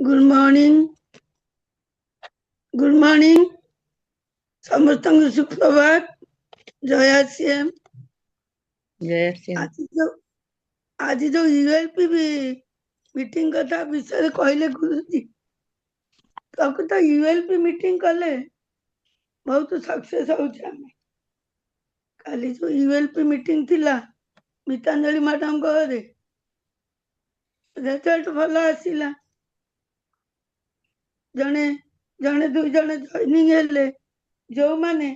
Good morning good morning समस्त सुप्रभात जय सीएम जय सिंह। आज जो आज जो यूएलपी भी मीटिंग कथा विषय कहले गुरुजी तो यूएलपी मीटिंग कले बहुत सक्सेस होउछे हमें काली जो यूएलपी मीटिंग थिला मितांजलि मैडम घरे रिजल्ट भल आसिला जने जने दुई जने जॉइनिंग हेले जो माने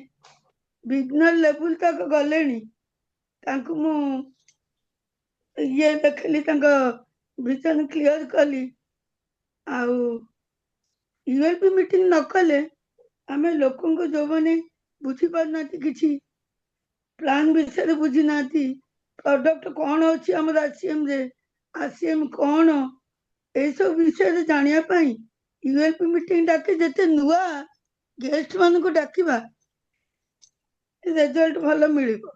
बिगनर लेवल तक गलेनी तांको मु ये देखली तांको विजन क्लियर कली आउ यूएलपी मीटिंग न कले आमे लोकन को जो माने बुझी पार नाती किछि प्लान विषय बुझी नाती प्रोडक्ट कौन अछि हमर आसीएम रे आसीएम कौन ए सब विषय जानिया पई यूएलपी मीटिंग डाके जते नुआ गेस्ट मान को डाकिबा रिजल्ट भलो मिलिबो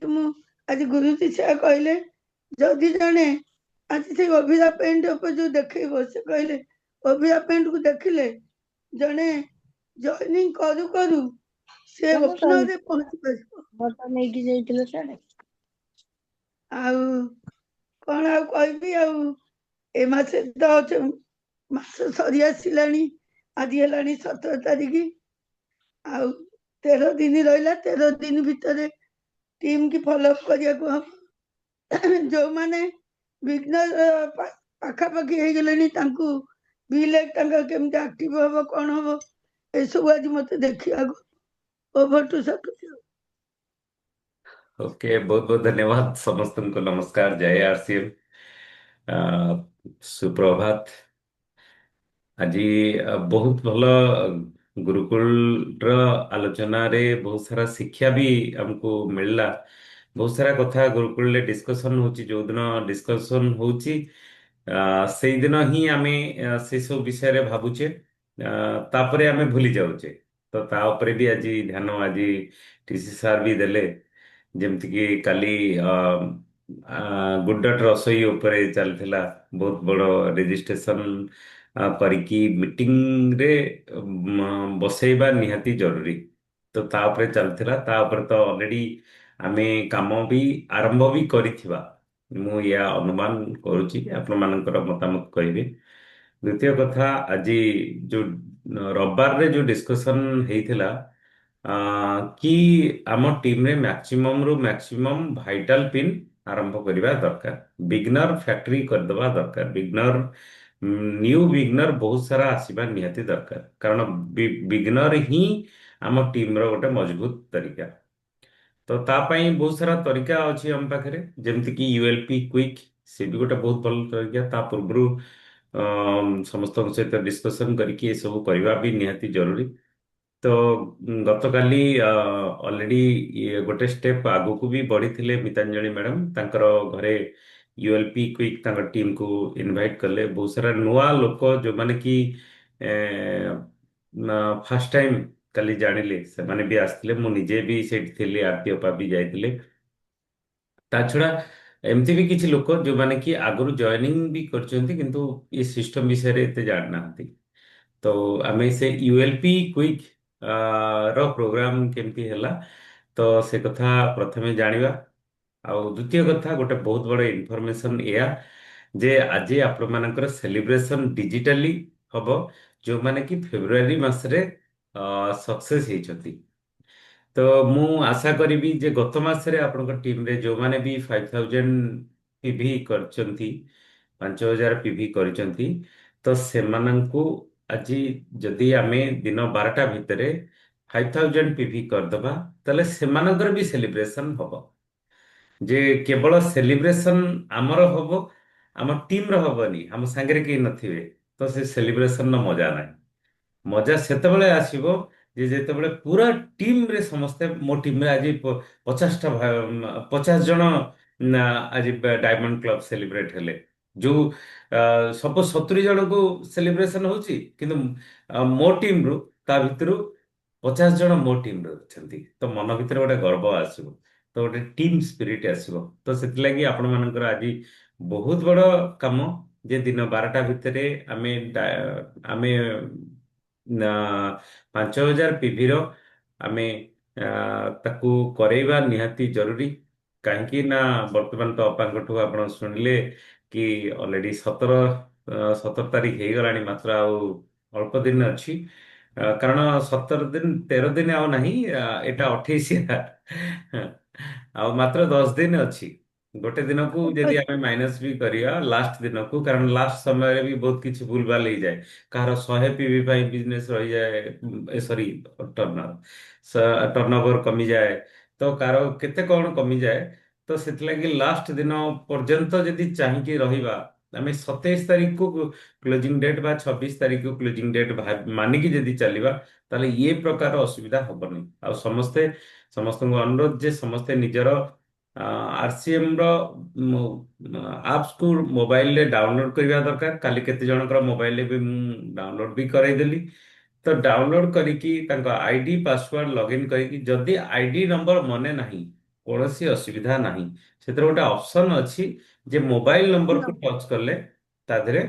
मु आज गुरुजी से कहले जदि जने आज से अभिरा पेंट ऊपर जो देखिबो से कहले अभिरा पेंट को देखिले जने जॉइनिंग करू करू से ओपनर रे पहुंची पाइबो बता नहीं कि जाइतिलो साडे आउ कोन आउ कहबी आउ ए मासे तो मास सरी आसिलानी आज हेलानी 17 तारिख आउ 13 दिन रहिला 13 दिन भितरे टीम की फॉलोअप करिया को हम जो माने बिगनर पाखापाखि हो गले बिलेट केमती एक्टिव हम कौन हम ए सब आज मत देखा ओवर टू सतुजी ओके, बहुत बहुत धन्यवाद समस्त को नमस्कार। जय आरसीएम, सुप्रभात। आज बहुत भल गुरुकुल आलोचना रे बहुत सारा शिक्षा भी हमको मिलला। बहुत सारा कथा गुरुकुल रे डिस्कशन होची, जो दिन डिस्कशन होची से दिन ही आमे से सब विषय रे भाबुचे, तापरे आमे भूली जाउचे। तो ता उपरे भी आज ध्यान आज टीसी सार भी देले, ଯେମିତି କି କାଲି ଗୁଡ୍ ଡଟ୍ ରସୋଇ ଉପରେ ଚାଲିଥିଲା ବହୁତ ବଡ଼ ରେଜିଷ୍ଟ୍ରେସନ କରିକି ମିଟିଂରେ ବସେଇବା ନିହାତି ଜରୁରୀ। ତ ତା ଉପରେ ଚାଲିଥିଲା, ତା ଉପରେ ତ ଅଲରେଡି ଆମେ କାମ ବି ଆରମ୍ଭ ବି କରିଥିବା ମୁଁ ୟା ଅନୁମାନ କରୁଛି। ଆପଣମାନଙ୍କର ମତାମତ କହିବେ। ଦ୍ୱିତୀୟ କଥା, ଆଜି ଯୋଉ ରବିବାରରେ ଯୋଉ ଡିସ୍କସନ ହେଇଥିଲା कि आम टीम रे मैक्सिमम रु मैक्सिमम भाइटाल पिन आरंभ करवा दरकार, बिगनर फैक्ट्री करदवा दरकार, बिगनर न्यू बिगनर बहुत सारा आसवा निहाती दरकार, कारण बिगनर ही आम टीम रो गोटे मजबूत तरीका। तो तापाई बहुत सारा तरीका अच्छी आम पाखे, जमती कि यूएलपी क्विक से भी गोटे बहुत भल तरीका। ता पूर्व समस्त सहित डिस्कसन करके सब करवा भी निहाती जरूरी। तो गतकाली ऑलरेडी ये गोटे स्टेप आगो को भी बढ़ी थिले मितांजलि मैडम, तांकर घरे यूएलपी क्विक तांकर टीम को इनवाइट कले। बहुत सारा नुआ लोक जो माने कि फर्स्ट टाइम काली जानिले से माने भी आसथिले। मु निजे भी सेठ थिले, आरती अपा भी जाइथिले। ता छड़ा एमती भी किछि लोक जो माने कि आगरु जॉइनिंग भी करचंती, किंतु ये सिस्टम विषय रे एते जान नाहंती। तो आमे से यूएलपी क्विक रो प्रोग्राम केमती हैला तो से कथा प्रथमे जानिबा। आउ द्वितीय कथा, गोटे बहुत बड़ इनफॉरमेशन या जे आज आप मानकर सेलिब्रेशन डिजिटली हबो, जो माने कि फेब्रुआरी मासरे सक्सेस हेचंती। तो मु आशा करी जे गत मासरे आपन टीम रे जो माने भी 5000 पीवी करचंती, 5000 पीवी करचंती, तो सेमानंकु आज जदि आमे दिन 12टा भितरे 5000 पीवी करदबा, तले सेमानकर भी सेलिब्रेशन हबो। जे केवल सेलिब्रेशन आमर हबो, आम टीम रो हबनी, हम संगे के नथिबे, तो से सेलिब्रेशन न मजा नाही। मजा सेतेबेले आसीबो जे जेतेबेले पूरा टीम रे समस्ते, मो टीम रे आज 50टा 50 जन आज डायमंड क्लब सेलिब्रेट हेले। जो सब 70 जन को सेलिब्रेशन होची, किंतु मो टीम रो ता भितरु 50 जन मो टीम रो अछंती। तो मन भितर गोटे गर्व आसीबो, तो गोटे टीम स्पिरिट आसीबो। तो सेति लागि आपण मानकर आज बहुत बड़ काम ଯେ ଦିନ 12ଟା ଭିତରେ ଆମେ 5000 PV ର ଆମେ ତାକୁ କରେଇବା ନିହାତି ଜରୁରୀ। କାହିଁକି ନା ବର୍ତ୍ତମାନ ତ ଅପାଙ୍କଠୁ ଆପଣ ଶୁଣିଲେ କି ଅଲରେଡି 17 ତାରିଖ ହେଇଗଲାଣି, ମାତ୍ର ଆଉ ଅଳ୍ପ ଦିନ ଅଛି। କାରଣ 17 ଦିନ 13 ଦିନ ଆଉ ନାହିଁ, ଏଇଟା 28 ଆଉ ମାତ୍ର 10 ଦିନ ଅଛି। ଗୋଟେ ଦିନକୁ ଯଦି ଆମେ ମାଇନସ ବି କରିବା ଲାଷ୍ଟ ଦିନକୁ, କାରଣ ଲାଷ୍ଟ ସମୟରେ ବି ବହୁତ କିଛି ଭୁଲଭାଲ ହେଇଯାଏ। କାହାର 100 PV ପାଇଁ ବିଜନେସ ରହିଯାଏ, ସରି ଟର୍ଣ୍ଣଓଭର କମିଯାଏ, ତ କାହାର କେତେ କଣ କମିଯାଏ। ତ ସେଥିଲାଗି ଲାଷ୍ଟ ଦିନ ପର୍ଯ୍ୟନ୍ତ ଯଦି ଚାହିଁକି ରହିବା, ଆମେ 27 ତାରିଖକୁ କ୍ଲୋଜିଂ ଡେଟ୍ ବା 26 ତାରିଖକୁ କ୍ଲୋଜିଂ ଡେଟ୍ ମାନିକି ଯଦି ଚାଲିବା, ତାହେଲେ ଇଏ ପ୍ରକାର ଅସୁବିଧା ହବନି। ଆଉ ସମସ୍ତଙ୍କୁ ଅନୁରୋଧ ଯେ ସମସ୍ତେ ନିଜର RCM ର ଆପ୍ସକୁ ମୋବାଇଲରେ ଡାଉନଲୋଡ କରିବା ଦରକାର। କାଲି କେତେ ଜଣଙ୍କର ମୋବାଇଲରେ ବି ମୁଁ ଡାଉନଲୋଡ ବି କରାଇଦେଲି। ତ ଡାଉନଲୋଡ କରିକି ତାଙ୍କ ଆଇଡି ପାସୱାର୍ଡ ଲଗ୍ଇନ୍ କରିକି, ଯଦି ଆଇଡି ନମ୍ବର ମନେ ନାହିଁ କୌଣସି ଅସୁବିଧା ନାହିଁ। ସେଥିରେ ଗୋଟେ ଅପସନ୍ ଅଛି ଯେ ମୋବାଇଲ ନମ୍ବରକୁ ଟଚ୍ କଲେ ତା ଦେହରେ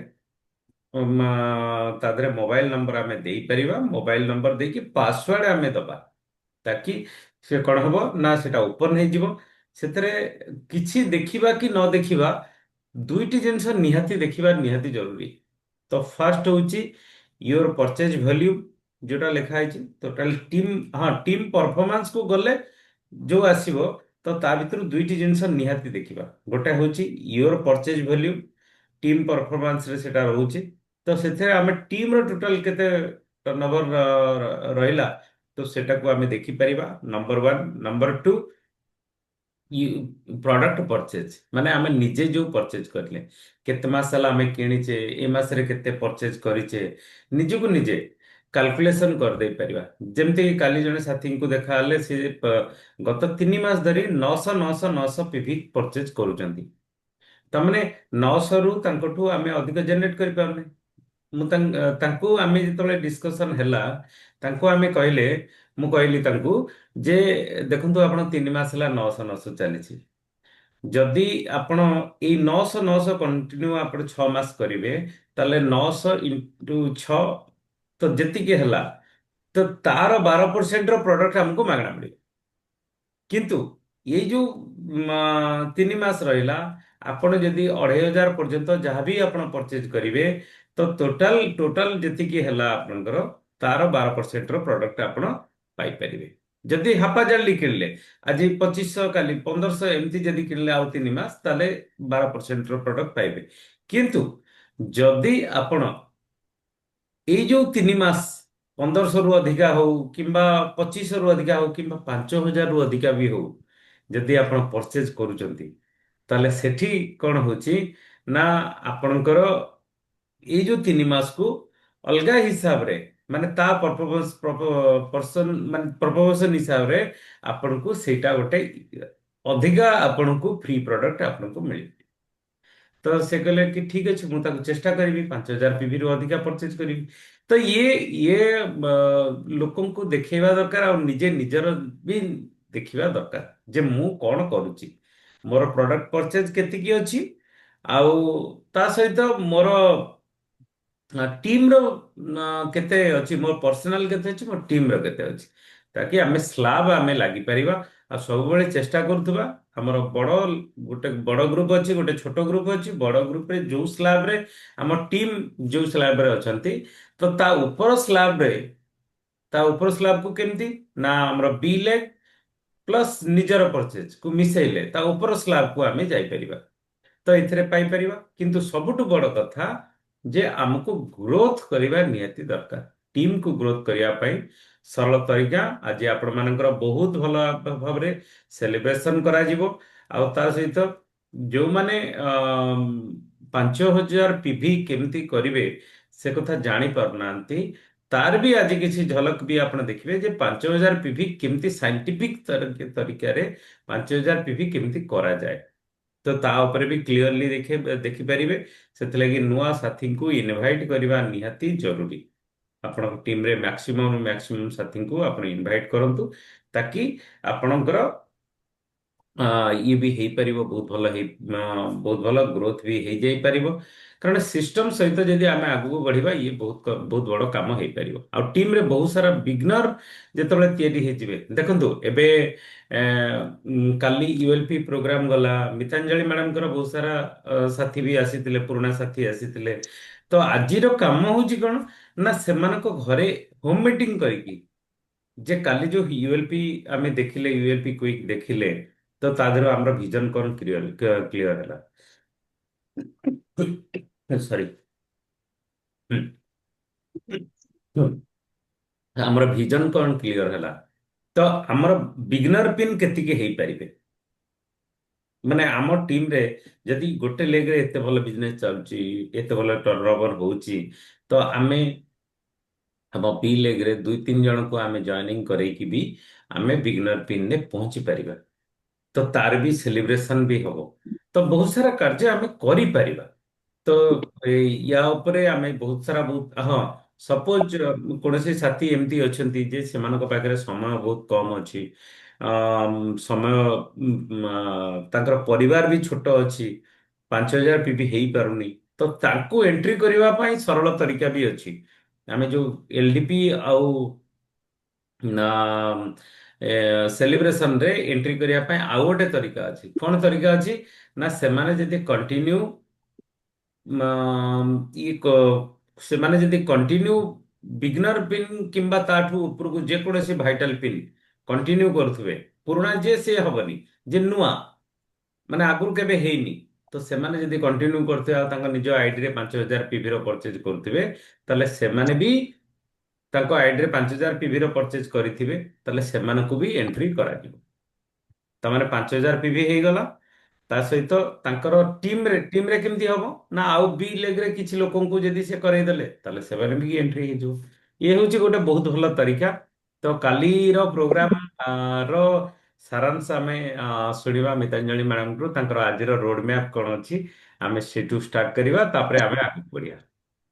ମୋବାଇଲ ନମ୍ବର ଆମେ ଦେଇପାରିବା। ମୋବାଇଲ ନମ୍ବର ଦେଇକି ପାସୱାର୍ଡ ଆମେ ଦବା, ତାକି ସେ କଣ ହବ ନା ସେଟା ଓପନ ହେଇଯିବ। ସେଥିରେ କିଛି ଦେଖିବା କି ନ ଦେଖିବା, ଦୁଇଟି ଜିନିଷ ନିହାତି ଦେଖିବା ନିହାତି ଜରୁରୀ। ତ ଫାର୍ଷ୍ଟ ହଉଛି ୟୋର ପରଚେଜ ଭ୍ୟାଲ୍ୟୁ, ଯୋଉଟା ଲେଖା ହେଇଛି ଟୋଟାଲ ଟିମ୍, ହଁ ଟିମ୍ ପରଫର୍ମାନ୍ସ କୁ ଗଲେ ଯୋଉ ଆସିବ, ତ ତା ଭିତରୁ ଦୁଇଟି ଜିନିଷ ନିହାତି ଦେଖିବା। ଗୋଟେ ହଉଛି ୟୋର ପରଚେଜ ଭ୍ୟାଲ୍ୟୁ, ଟିମ୍ ପରଫର୍ମାନ୍ସରେ ସେଟା ରହୁଛି। ତ ସେଥିରେ ଆମେ ଟିମ୍ର ଟୋଟାଲ କେତେ ଟର୍ଣ୍ଣଓଭର ରହିଲା, ତ ସେଟାକୁ ଆମେ ଦେଖିପାରିବା, number one. Number two, product purchase, ମାନେ ଆମେ ନିଜେ ଯୋଉ ପରଚେଜ କରିଲେ, କେତେ ମାସ ହେଲା ଆମେ କିଣିଛେ, ଏ ମାସରେ କେତେ ପରଚେଜ କରିଛେ, ନିଜକୁ ନିଜେ କାଲକୁଲେସନ କରିଦେଇ ପାରିବା। ଯେମିତି କାଲି ଜଣେ ସାଥୀଙ୍କୁ ଦେଖାହେଲେ, ସେ ଗତ 3 ମାସ ଧରି 900 ପରଚେଜ କରୁଛନ୍ତି। ତାମାନେ 900ରୁ ତାଙ୍କଠୁ ଆମେ ଅଧିକ ଜେନେରେଟ କରିପାରୁନେ। ତାଙ୍କୁ ଆମେ ଯେତେବେଳେ ଡିସ୍କସନ ହେଲା, ତାଙ୍କୁ ଆମେ ମୁଁ କହିଲି ତାଙ୍କୁ ଯେ ଦେଖନ୍ତୁ ଆପଣ 3 ମାସ ହେଲା 900 ଚାଲିଛି। ଯଦି ଆପଣ ଏଇ 900 କଣ୍ଟିନ୍ୟୁ ଆପଣ 6 ମାସ କରିବେ, ତାହେଲେ 900 × 6, ତ ଯେତିକି ହେଲା, ତ ତାର 12%ର ପ୍ରଡକ୍ଟ ଆମକୁ ମାଗଣା ମିଳିବ। କିନ୍ତୁ ଏଇ ଯୋଉ 3 ମାସ ରହିଲା, ଆପଣ ଯଦି 2500 ପର୍ଯ୍ୟନ୍ତ ଯାହାବି ଆପଣ ପରଚେଜ କରିବେ, ତ ଟୋଟାଲ ଯେତିକି ହେଲା ଆପଣଙ୍କର, ତାର 12%ର ପ୍ରଡକ୍ଟ ଆପଣ ପାଇପାରିବେ। ଯଦି ହାପାଜାର୍ଲି କିଣିଲେ, ଆଜି 2500 କାଲି 1500 ଏମିତି ଯଦି କିଣିଲେ ଆଉ 3 ମାସ, ତାହେଲେ 12%ର ପ୍ରଡକ୍ଟ ପାଇବେ। କିନ୍ତୁ ଯଦି ଆପଣ ଏଇ ଯୋଉ 3 ମାସ 1500ରୁ ଅଧିକା ହଉ କିମ୍ବା 2500ରୁ ଅଧିକା ହଉ କିମ୍ବା 5000ରୁ ଅଧିକା ବି ହଉ, ଯଦି ଆପଣ ପରଚେଜ କରୁଛନ୍ତି, ତାହେଲେ ସେଠି କଣ ହଉଛି ନା ଆପଣଙ୍କର ଏଇ ଯୋଉ 3 ମାସକୁ ଅଲଗା ହିସାବରେ, ମାନେ ତା ପ୍ରପୋର୍ସନ ହିସାବରେ ଆପଣଙ୍କୁ ସେଇଟା ଗୋଟେ ଅଧିକା ଆପଣଙ୍କୁ ଫ୍ରି ପ୍ରଡକ୍ଟ ଆପଣଙ୍କୁ ମିଳିବ। ତ ସେ କହିଲେ କି ଠିକ ଅଛି, ମୁଁ ତାକୁ ଚେଷ୍ଟା କରିବି 5000 PVରୁ ଅଧିକା ପରଚେଜ କରିବି। ତ ଇଏ ଲୋକଙ୍କୁ ଦେଖେଇବା ଦରକାର, ଆଉ ନିଜେ ନିଜର ବି ଦେଖିବା ଦରକାର ଯେ ମୁଁ କଣ କରୁଛି, ମୋର ପ୍ରଡକ୍ଟ ପରଚେଜ କେତିକି ଅଛି, ଆଉ ତା ସହିତ ମୋର ଟିମର କେତେ ଅଛି, ମୋର ପର୍ସନାଲ କେତେ ଅଛି, ମୋ ଟିମର କେତେ ଅଛି, ତାକି ଆମେ ସ୍ଲାବ ଆମେ ଲାଗିପାରିବା। ଆଉ ସବୁବେଳେ ଚେଷ୍ଟା କରୁଥିବା, ଆମର ଗୋଟେ ବଡ ଗ୍ରୁପ ଅଛି, ଗୋଟେ ଛୋଟ ଗ୍ରୁପ ଅଛି। ବଡ ଗ୍ରୁପରେ ଯୋଉ ସ୍ଲାବରେ ଆମ ଟିମ୍ ଯୋଉ ସ୍ଲାବରେ ଅଛନ୍ତି, ତ ତା ଉପର ସ୍ଲାବକୁ କେମିତି ନା ଆମର ବି ଲେଗ ପ୍ଲସ୍ ନିଜର ପରଚେଜ କୁ ମିଶେଇଲେ ତା ଉପର ସ୍ଲାବକୁ ଆମେ ଯାଇପାରିବା। ତ ଏଥିରେ ପାଇପାରିବା। କିନ୍ତୁ ସବୁଠୁ ବଡ କଥା ଯେ ଆମକୁ ଗ୍ରୋଥ କରିବା ନିହାତି ଦରକାର। ଟିମକୁ ଗ୍ରୋଥ କରିବା ପାଇଁ ସରଳ ତରିକା ଆଜି ଆପଣମାନଙ୍କର ବହୁତ ଭଲ ଭାବରେ ସେଲିବ୍ରେସନ କରାଯିବ। ଆଉ ତା ସହିତ ଯୋଉମାନେ 5000 PV କେମିତି କରିବେ ସେ କଥା ଜାଣି ପାରୁନାହାନ୍ତି, ତାର ବି ଆଜି କିଛି ଝଲକ ବି ଆପଣ ଦେଖିବେ ଯେ 5000 PV କେମିତି ସାଇଣ୍ଟିଫିକ ତରିକାରେ 5000 PV କେମିତି କରାଯାଏ। ତ ତା ଉପରେ ବି କ୍ଲିୟରଲି ଦେଖିପାରିବେ। ସେଥିଲାଗି ନୂଆ ସାଥୀଙ୍କୁ ଇନଭାଇଟ୍ କରିବା ନିହାତି ଜରୁରୀ। ଆପଣଙ୍କ ଟିମରେ ମ୍ୟାକ୍ସିମମ୍ ସାଥୀଙ୍କୁ ଆପଣ ଇନଭାଇଟ୍ କରନ୍ତୁ, ତାକି ଆପଣଙ୍କର ଇଏ ବି ହେଇପାରିବ ବହୁତ ଭଲ ବହୁତ ଭଲ ଗ୍ରୋଥ ବି ହେଇଯାଇପାରିବ। କାରଣ ସିଷ୍ଟମ ସହିତ ଯଦି ଆମେ ଆଗକୁ ବଢିବା ଇଏ ବହୁତ ବଡ କାମ ହେଇପାରିବ। ଆଉ ଟିମରେ ବହୁତ ସାରା ବିଗନର ଯେତେବେଳେ ତିଆରି ହେଇଯିବେ, ଦେଖନ୍ତୁ ଏବେ କାଲି ୟୁଏଲପି ପ୍ରୋଗ୍ରାମ ଗଲା, ମିତାଞ୍ଜଳି ମ୍ୟାଡାମଙ୍କର ବହୁତ ସାରା ସାଥୀ ବି ଆସିଥିଲେ, ପୁରୁଣା ସାଥୀ ଆସିଥିଲେ। ତ ଆଜିର କାମ ହଉଛି କଣ ନା ସେମାନଙ୍କ ଘରେ ହୋମ ମିଟିଂ କରିକି, ଯେ କାଲି ଯୋଉ ୟୁଏଲପି ଆମେ ଦେଖିଲେ, ୟୁଏଲପି କୁଇକ୍ ଦେଖିଲେ, ତ ତା ଦେହରୁ ଆମର ଭିଜନ କଣ କ୍ଲିୟର ହେଲା। ସରି। ଆମର ଭିଜନ କଣ କ୍ଲିୟର ହେଲା। ତ ଆମର ବିଗନର ପିନ୍ କେତିକି ହେଇପାରିବେ, ମାନେ ଆମ ଟିମରେ ଯଦି ଗୋଟେ ଲେଗରେ ଏତେ ଭଲ ବିଜନେସ ଚାଲୁଛି, ଏତେ ଭଲ ଟର୍ନଓଭର ହଉଛି, ତ ଆମେ ଆମ ବି ଲେଗରେ ଦୁଇ ତିନି ଜଣଙ୍କୁ ଆମେ ଜଏନିଂ କରେଇକି ବି ଆମେ ବିଗନର ପିନ୍ରେ ପହଞ୍ଚି ପାରିବା। ତ ତାର ବି ସେଲିବ୍ରେସନ ବି ହବ। ତ ବହୁତ ସାରା କାର୍ଯ୍ୟ ଆମେ କରିପାରିବା। ତ ୟା ଉପରେ ଆମେ ବହୁତ ସାରା ହଁ, ସପୋଜ କୌଣସି ସାଥୀ ଏମିତି ଅଛନ୍ତି ଯେ ସେମାନଙ୍କ ପାଖରେ ସମୟ ବହୁତ କମ ଅଛି, ସମୟ ତାଙ୍କର ପରିବାର ବି ଛୋଟ ଅଛି, 5,000 ପିବି ହେଇପାରୁନି, ତ ତାଙ୍କୁ ଏଣ୍ଟ୍ରି କରିବା ପାଇଁ ସରଳ ତରିକା ବି ଅଛି। ଆମେ ଯୋଉ ଏଲଡିପି ଆଉ ସେଲିବ୍ରେସନରେ ଏଣ୍ଟ୍ରି କରିବା ପାଇଁ ଆଉ ଗୋଟେ ତରିକା ଅଛି। କଣ ତରିକା ଅଛି ନା ସେମାନେ ଯଦି କଣ୍ଟିନ୍ୟୁ ସେମାନେ ଯଦି କଣ୍ଟିନ୍ୟୁ ବିଗନର ପିନ୍ କିମ୍ବା ତାଠୁ ଉପରକୁ ଯେକୌଣସି ଭାଇଟାଲ ପିନ୍ କଣ୍ଟିନ୍ୟୁ କରୁଥିବେ, ପୁରୁଣା ଯେ ସେ ହବନି, ଯେ ନୂଆ ମାନେ ଆଗରୁ କେବେ ହେଇନି, ତ ସେମାନେ ଯଦି କଣ୍ଟିନ୍ୟୁ କରୁଥିବେ ଆଉ ତାଙ୍କ ନିଜ ଆଇଡିରେ 5,000 ପିଭିର ପରଚେଜ କରୁଥିବେ, ତାହେଲେ ସେମାନେ ବି ତାଙ୍କ ଆଇଡିରେ 5,000 ପିଭିର ପରଚେଜ କରିଥିବେ, ତାହେଲେ ସେମାନଙ୍କୁ ବି ଏଣ୍ଟ୍ରି କରାଯିବ। ତାମାନେ 5,000 ପିଭି ହେଇଗଲା। ତା ସହିତ ତାଙ୍କର ଟିମରେ କେମିତି ହବ ନା ଆଉ ବି ଲେଗରେ କିଛି ଲୋକଙ୍କୁ ଯଦି ସେ କରେଇଦେଲେ, ତାହେଲେ ସେମାନେ ବି ଏଣ୍ଟ୍ରି ହେଇଯିବ। ଇଏ ହଉଛି ଗୋଟେ ବହୁତ ଭଲ ତରିକା। ତ କାଲିର ପ୍ରୋଗ୍ରାମ ର ସାରାଂଶ ଆମେ ଶୁଣିବା ମିତାଞ୍ଜଳି ମ୍ୟାଡାମଙ୍କଠୁ, ତାଙ୍କର ଆଜିର ରୋଡ ମ୍ୟାପ୍ କଣ ଅଛି ଆମେ ସେଠୁ ଷ୍ଟାର୍ଟ କରିବା, ତାପରେ ଆମେ ଆଗକୁ ବଢିବା।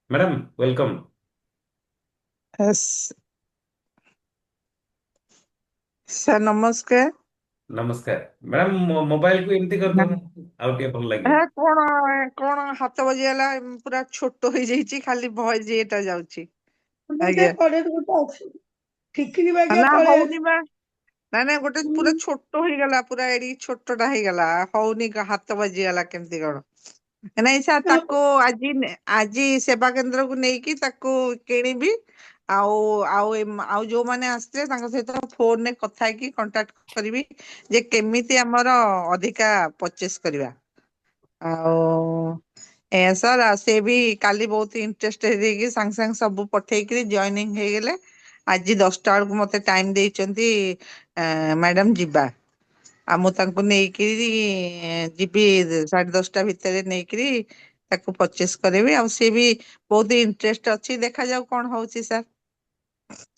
Madam welcome. ଏସ୍ ସାର୍ ନମସ୍କାର। ନମସ୍କାର ମ୍ୟାଡାମ, ମୋବାଇଲକୁ ଏମିତି କରିଦଉନ ଆଉ ଟିକେ ଭଲ ଲାଗିବ। କଣ କଣ ହାତ ବାଜିଗଲା, ପୁରା ଛୋଟ ହେଇଯାଇଛି, ଖାଲି ଭଏସ ଏଟା ଯାଉଛି। ସେ ଆଜ୍ଞା। କଡେଇରେ ଗୋଟେ ଅଛି, ଠିକିରି ବାଗିଆ ନା ପଳେଇ ହଉନି ଆସିଛି। ବା। ନାଇଁ ଗୋଟେ ପୁରା ଛୋଟ ହେଇଗଲା, ପୁରା ଏଡିକି ଛୋଟଟା ହେଇଗଲା, ହଉନି, ହାତ ବାଜିଗଲା କେମିତି କଣ। ନାଇଁ ସାର୍, ତାକୁ ଆଜି ଆଜି ସେବା କେନ୍ଦ୍ରକୁ ନେଇକି ତାକୁ କିଣିବି। ଆଉ ଆଉ ଯୋଉମାନେ ଆସିଥିଲେ ତାଙ୍କ ସହିତ ଫୋନରେ କଥା ହେଇକି କଣ୍ଟାକ୍ଟ କରିବି ଯେ କେମିତି ଆମର ଅଧିକା ପରଚେସ୍ କରିବା। ଆଉ ସାର୍, ସେ ବି କାଲି ବହୁତ ଇଣ୍ଟରେଷ୍ଟେଡ ହେଇକି ସାଙ୍ଗେ ସାଙ୍ଗେ ସବୁ ପଠେଇକିରି ଜଏନିଂ ହେଇଗଲେ। ଆଜି 10ଟା ବେଳକୁ ମତେ ଟାଇମ ଦେଇଛନ୍ତି ମ୍ୟାଡାମ ଯିବା। ଆଉ ମୁଁ ତାଙ୍କୁ ନେଇକିରି ଯିବି 10:30 ଭିତରେ ନେଇକିରି ତାକୁ ପରଚେସ୍ କରିବି। ଆଉ ସିଏ ବି ବହୁତ ଇଣ୍ଟରେଷ୍ଟ ଅଛି, ଦେଖାଯାଉ କଣ ହଉଛି ସାର୍।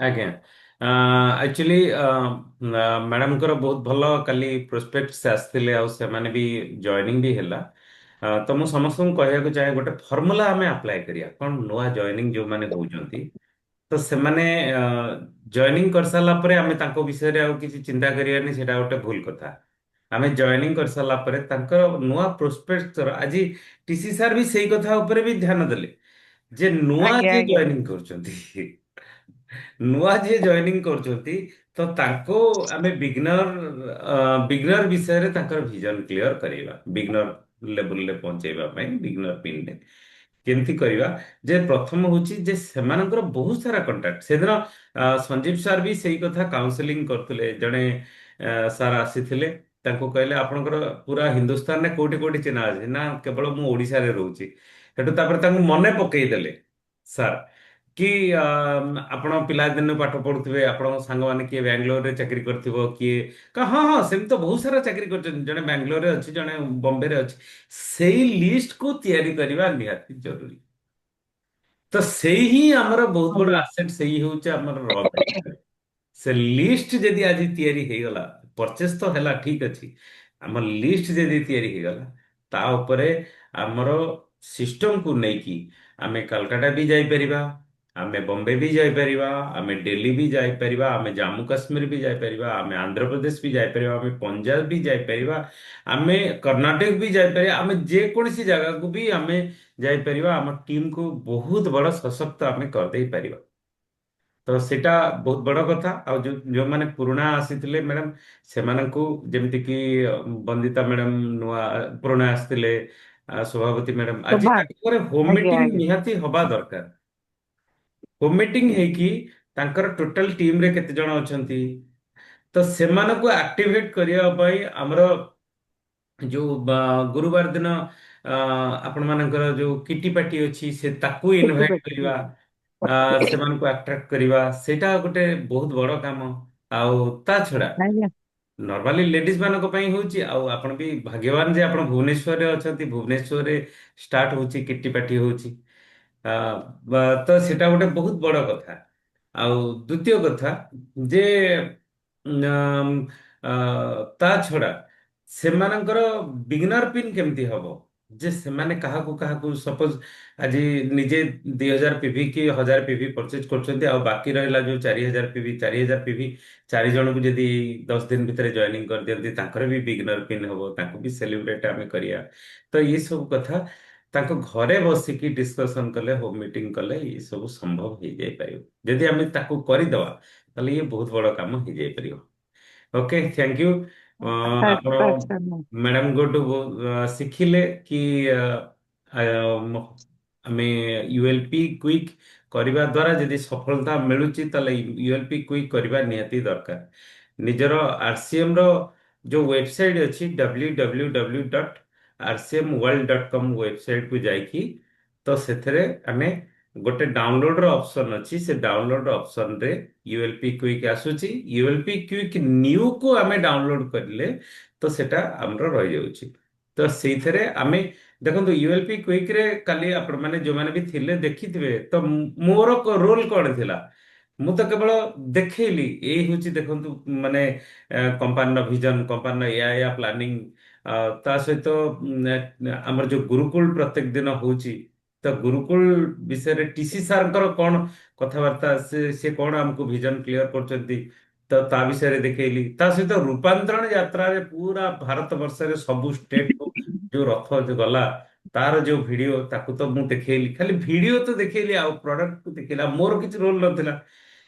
ଆଜ୍ଞା, ଆକ୍ଚୁଆଲି ମ୍ୟାଡାମଙ୍କର ବହୁତ ଭଲ କାଲି ପ୍ରୋସ୍ପେକ୍ଟସ୍ ଆସିଥିଲେ, ଆଉ ସେମାନେ ବି ଜଏନିଂ ବି ହେଲା। ତ ମୁଁ ସମସ୍ତଙ୍କୁ କହିବାକୁ ଚାହେଁ, ଗୋଟେ ଫର୍ମୁଲା ଆମେ ଆପ୍ଲାଏ କରିବା। କଣ, ନୂଆ ଜଏନିଂ ଯୋଉମାନେ ହଉଛନ୍ତି, ତ ସେମାନେ ଜଏନିଂ କରିସାରିଲା ପରେ ଆମେ ତାଙ୍କ ବିଷୟରେ ଆଉ କିଛି ଚିନ୍ତା କରିବାନି, ସେଇଟା ଗୋଟେ ଭୁଲ କଥା। ଆମେ ଜଏନିଂ କରିସାରିଲା ପରେ ତାଙ୍କର ନୂଆ ପ୍ରୋସ୍ପେକ୍ଟର, ଆଜି ଟିସି ସାର୍ ବି ସେଇ କଥା ଉପରେ ବି ଧ୍ୟାନ ଦେଲେ ଯେ ନୂଆ ଆଜ୍ଞା ଯିଏ ଆଜ୍ଞା ଜଏନିଂ କରୁଛନ୍ତି, ନୂଆ ଯିଏ ଜଏନିଂ କରୁଛନ୍ତି, ତ ତାଙ୍କୁ ଆମେ ବିଗନର ବିଷୟରେ ତାଙ୍କର ଭିଜନ କ୍ଲିୟର କରିବା, ବିଗନର ଲେବୁଲରେ ପହଞ୍ଚେଇବା ପାଇଁ, ବିଗନର ପିନରେ କେମିତି କରିବା। ଯେ ପ୍ରଥମ ହଉଛି ଯେ ସେମାନଙ୍କର ବହୁତ ସାରା କଣ୍ଟାକ୍ଟ, ସେଦିନ ସଞ୍ଜୀବ ସାର୍ ବି ସେଇ କଥା କାଉନସେଲିଂ କରୁଥିଲେ। ଜଣେ ସାର୍ ଆସିଥିଲେ, ତାଙ୍କୁ କହିଲେ ଆପଣଙ୍କର ପୁରା ହିନ୍ଦୁସ୍ତାନରେ କୋଉଠି କୋଉଠି ଚିହ୍ନା ଅଛି ନା, କେବଳ ମୁଁ ଓଡ଼ିଶାରେ ରହୁଛି। ସେଠୁ ତାପରେ ତାଙ୍କୁ ମନେ ପକେଇଦେଲେ ସାର୍ କି ଆପଣ ପିଲାଦିନୁ ପାଠ ପଢୁଥିବେ, ଆପଣଙ୍କ ସାଙ୍ଗମାନେ କିଏ ବାଙ୍ଗାଲୋରରେ ଚାକିରି କରିଥିବ, କିଏ ହଁ ହଁ ସେମିତି ତ ବହୁତ ସାରା ଚାକିରି କରିଛନ୍ତି, ଜଣେ ବାଙ୍ଗାଲୋରରେ ଅଛି, ଜଣେ ବମ୍ବେରେ ଅଛି। ସେଇ ଲିଷ୍ଟକୁ ତିଆରି କରିବା ନିହାତି ଜରୁରୀ। ତ ସେଇ ହିଁ ଆମର ବହୁତ ବଡ ଆଜ୍ଞା ଆସେଟ, ସେଇ ହେଉଛି ଆମର ର ମେଟେରିଆଲ। ସେ ଲିଷ୍ଟ ଯଦି ଆଜି ତିଆରି ହେଇଗଲା, ପରଚେସ୍ ତ ହେଲା ଠିକ ଅଛି, ଆମ ଲିଷ୍ଟ ଯଦି ତିଆରି ହେଇଗଲା, ତା ଉପରେ ଆମର ସିଷ୍ଟମକୁ ନେଇକି ଆମେ କାଲକାଟା ବି ଯାଇପାରିବା, आमे बॉम्बे भी जाई परिबा, आमे दिल्ली भी जाई परिबा, आमे जम्मू कश्मीर भी जाई परिबा, आमे आंध्र प्रदेश भी जाई परिबा, आमे पंजाब भी जाई परिबा, आमे कर्नाटक भी जाई परिबा, आमे जे कोनसी जगह को भी आमे जाई परिबा। हम टीम को बहुत बड़ा सशक्त आमे कर देई परिबा। तो सेटा बहुत बड़ कथा। आ जो माने पुराना आसीथिले मैडम सेमानंकु जेमिति कि बंदिता मैडम नुआ पुराना आसीथिले, सभापति मैडम आज ଶୋଭା ताकर होम ଆଜ୍ଞା मीटिंग ଆଜ୍ଞା निहाती हबा दरकार। होम मीटिंग ହେଇକି ତାଙ୍କର ଟୋଟାଲ ଟିମ ରେ କେତେ ଜଣ ଅଛନ୍ତି ତ ସେମାନଙ୍କୁ ଆକ୍ଟିଭେଟ କରିବା ପାଇଁ ଆମର ଯୋଉ ଗୁରୁବାର ଦିନ ଆପଣ ମାନଙ୍କର ଯୋଉ କିଟି ପାର୍ଟି ଅଛି ସେ ତାକୁ କିଟି ଇନଭାଇଟ ପାଟି କରିବା, ସେମାନଙ୍କୁ ଆଟ୍ରାକ୍ଟ କରିବା, ସେଇଟା ଗୋଟେ ବହୁତ ବଡ କାମ। ଆଉ ତା ଛଡା ଆଜ୍ଞା ନର୍ମାଲି ଲେଡିଜ ମାନଙ୍କ ପାଇଁ ହଉଛି, ଆଉ ଆପଣ ବି ଭାଗ୍ୟବାନ ଯେ ଆପଣ ଭୁବନେଶ୍ୱରରେ ଅଛନ୍ତି। ଭୁବନେଶ୍ୱରରେ ଷ୍ଟାର୍ଟ ହଉଛି କିଟି ପାର୍ଟି ହଉଛି। ଆ, ତ ସେଟା ଗୋଟେ ବହୁତ ବଡ କଥା। ଆଉ ଦ୍ଵିତୀୟ କଥା ଯେ ଉମ୍, ଆ, ତା ଛଡା ସେମାନଙ୍କର ବିଗନର ପିନ୍ କେମିତି ହବ, ଯେ ସେମାନେ କାହାକୁ କାହାକୁ ସପୋଜ ଆଜି ନିଜେ 2000 ପିଭି କି 1000 ପିଭି ପରଚେଜ କରୁଛନ୍ତି, ଆଉ ବାକି ରହିଲା ଯୋଉ 4000 ପିଭି 4000 ପିଭି 4 ଜଣଙ୍କୁ ଯଦି 10 ଦିନ ଭିତରେ ଜଏନିଂ କରିଦିଅନ୍ତି ତାଙ୍କର ବି ବିଗନର ପିନ୍ ହବ, ତାଙ୍କୁ ବି ସେଲିବ୍ରେଟ ଆମେ କରିବା। ତ ଏ ସବୁ କଥା ତାଙ୍କ ଘରେ ବସିକି ଡିସ୍କସନ କଲେ, ହୋମ ମିଟିଂ କଲେ ଏ ସବୁ ସମ୍ଭବ ହେଇଯାଇ ପାରିବ। ଯଦି ଆମେ ତାକୁ କରିଦବା ତାହେଲେ ଇଏ ବହୁତ ବଡ କାମ ହେଇଯାଇ ପାରିବ। Okay, thank you. ଆପଣ ଆଚ୍ଛା ମ୍ୟାଡାମଙ୍କଠୁ ଶିଖିଲେ କି ଆ, ଆମେ ୟୁଏଲପି କ୍ୱିକ୍ କରିବା ଦ୍ୱାରା ଯଦି ସଫଳତା ମିଳୁଛି ତାହେଲେ ୟୁଏଲପି କ୍ୱିକ୍ କରିବା ନିହାତି ଦରକାର। ନିଜର ଆରସିଏମ ର ଯୋଉ ୱେବସାଇଟ୍ ଅଛି www.rcmworld.com ୱେବସାଇଟକୁ ଯାଇକି ତ ସେଥିରେ ଆମେ ଗୋଟେ ଡାଉନଲୋଡ ର ଅପସନ ଅଛି, ସେ ଡାଉନଲୋଡ ଅପସନରେ ୟୁଏଲପି କ୍ୱିକ୍ ଆସୁଛି। ୟୁଏଲପି କ୍ୱିକ୍ ନ୍ୟୁ କୁ ଆମେ ଡାଉନଲୋଡ କରିଲେ ତ ସେଟା ଆମର ରହିଯାଉଛି। ତ ସେଇଥିରେ ଆମେ ଦେଖନ୍ତୁ ୟୁଏଲପି କ୍ୱିକ୍ ରେ କାଲି ଆପଣ ମାନେ ଯୋଉମାନେ ବି ଥିଲେ ଦେଖିଥିବେ, ତ ମୋର ରୋଲ କଣ ଥିଲା? ମୁଁ ତ କେବଳ ଦେଖେଇଲି ଏଇ ହଉଛି ଦେଖନ୍ତୁ ମାନେ କମ୍ପାନୀର ଭିଜନ, କମ୍ପାନୀର ଏୟା ଏୟା ପ୍ଲାନିଂ, ତା ସହିତ ଆମର ଯୋଉ ଗୁରୁକୁଳ ପ୍ରତ୍ୟେକ ଦିନ ହଉଛି, ତ ଗୁରୁକୁଳ ବିଷୟରେ ଟିସି ସାର୍ଙ୍କର କଣ କଥାବାର୍ତ୍ତା, ସେ କଣ ଆମକୁ ଭିଜନ କ୍ଲିୟର କରୁଛନ୍ତି, ତ ତା ବିଷୟରେ ଦେଖେଇଲି। ତା ସହିତ ରୂପାନ୍ତରଣ ଯାତ୍ରାରେ ପୁରା ଭାରତ ବର୍ଷରେ ସବୁ ଷ୍ଟେଟକୁ ଯୋଉ ରଥ ଯୋଉ ଗଲା ତାର ଯୋଉ ଭିଡିଓ ତାକୁ ତ ମୁଁ ଦେଖେଇଲି। ଖାଲି ଭିଡିଓ ତ ଦେଖେଇଲି ଆଉ ପ୍ରଡକ୍ଟକୁ ଦେଖେଇଲି, ଆଉ ମୋର କିଛି ରୋଲ ନଥିଲା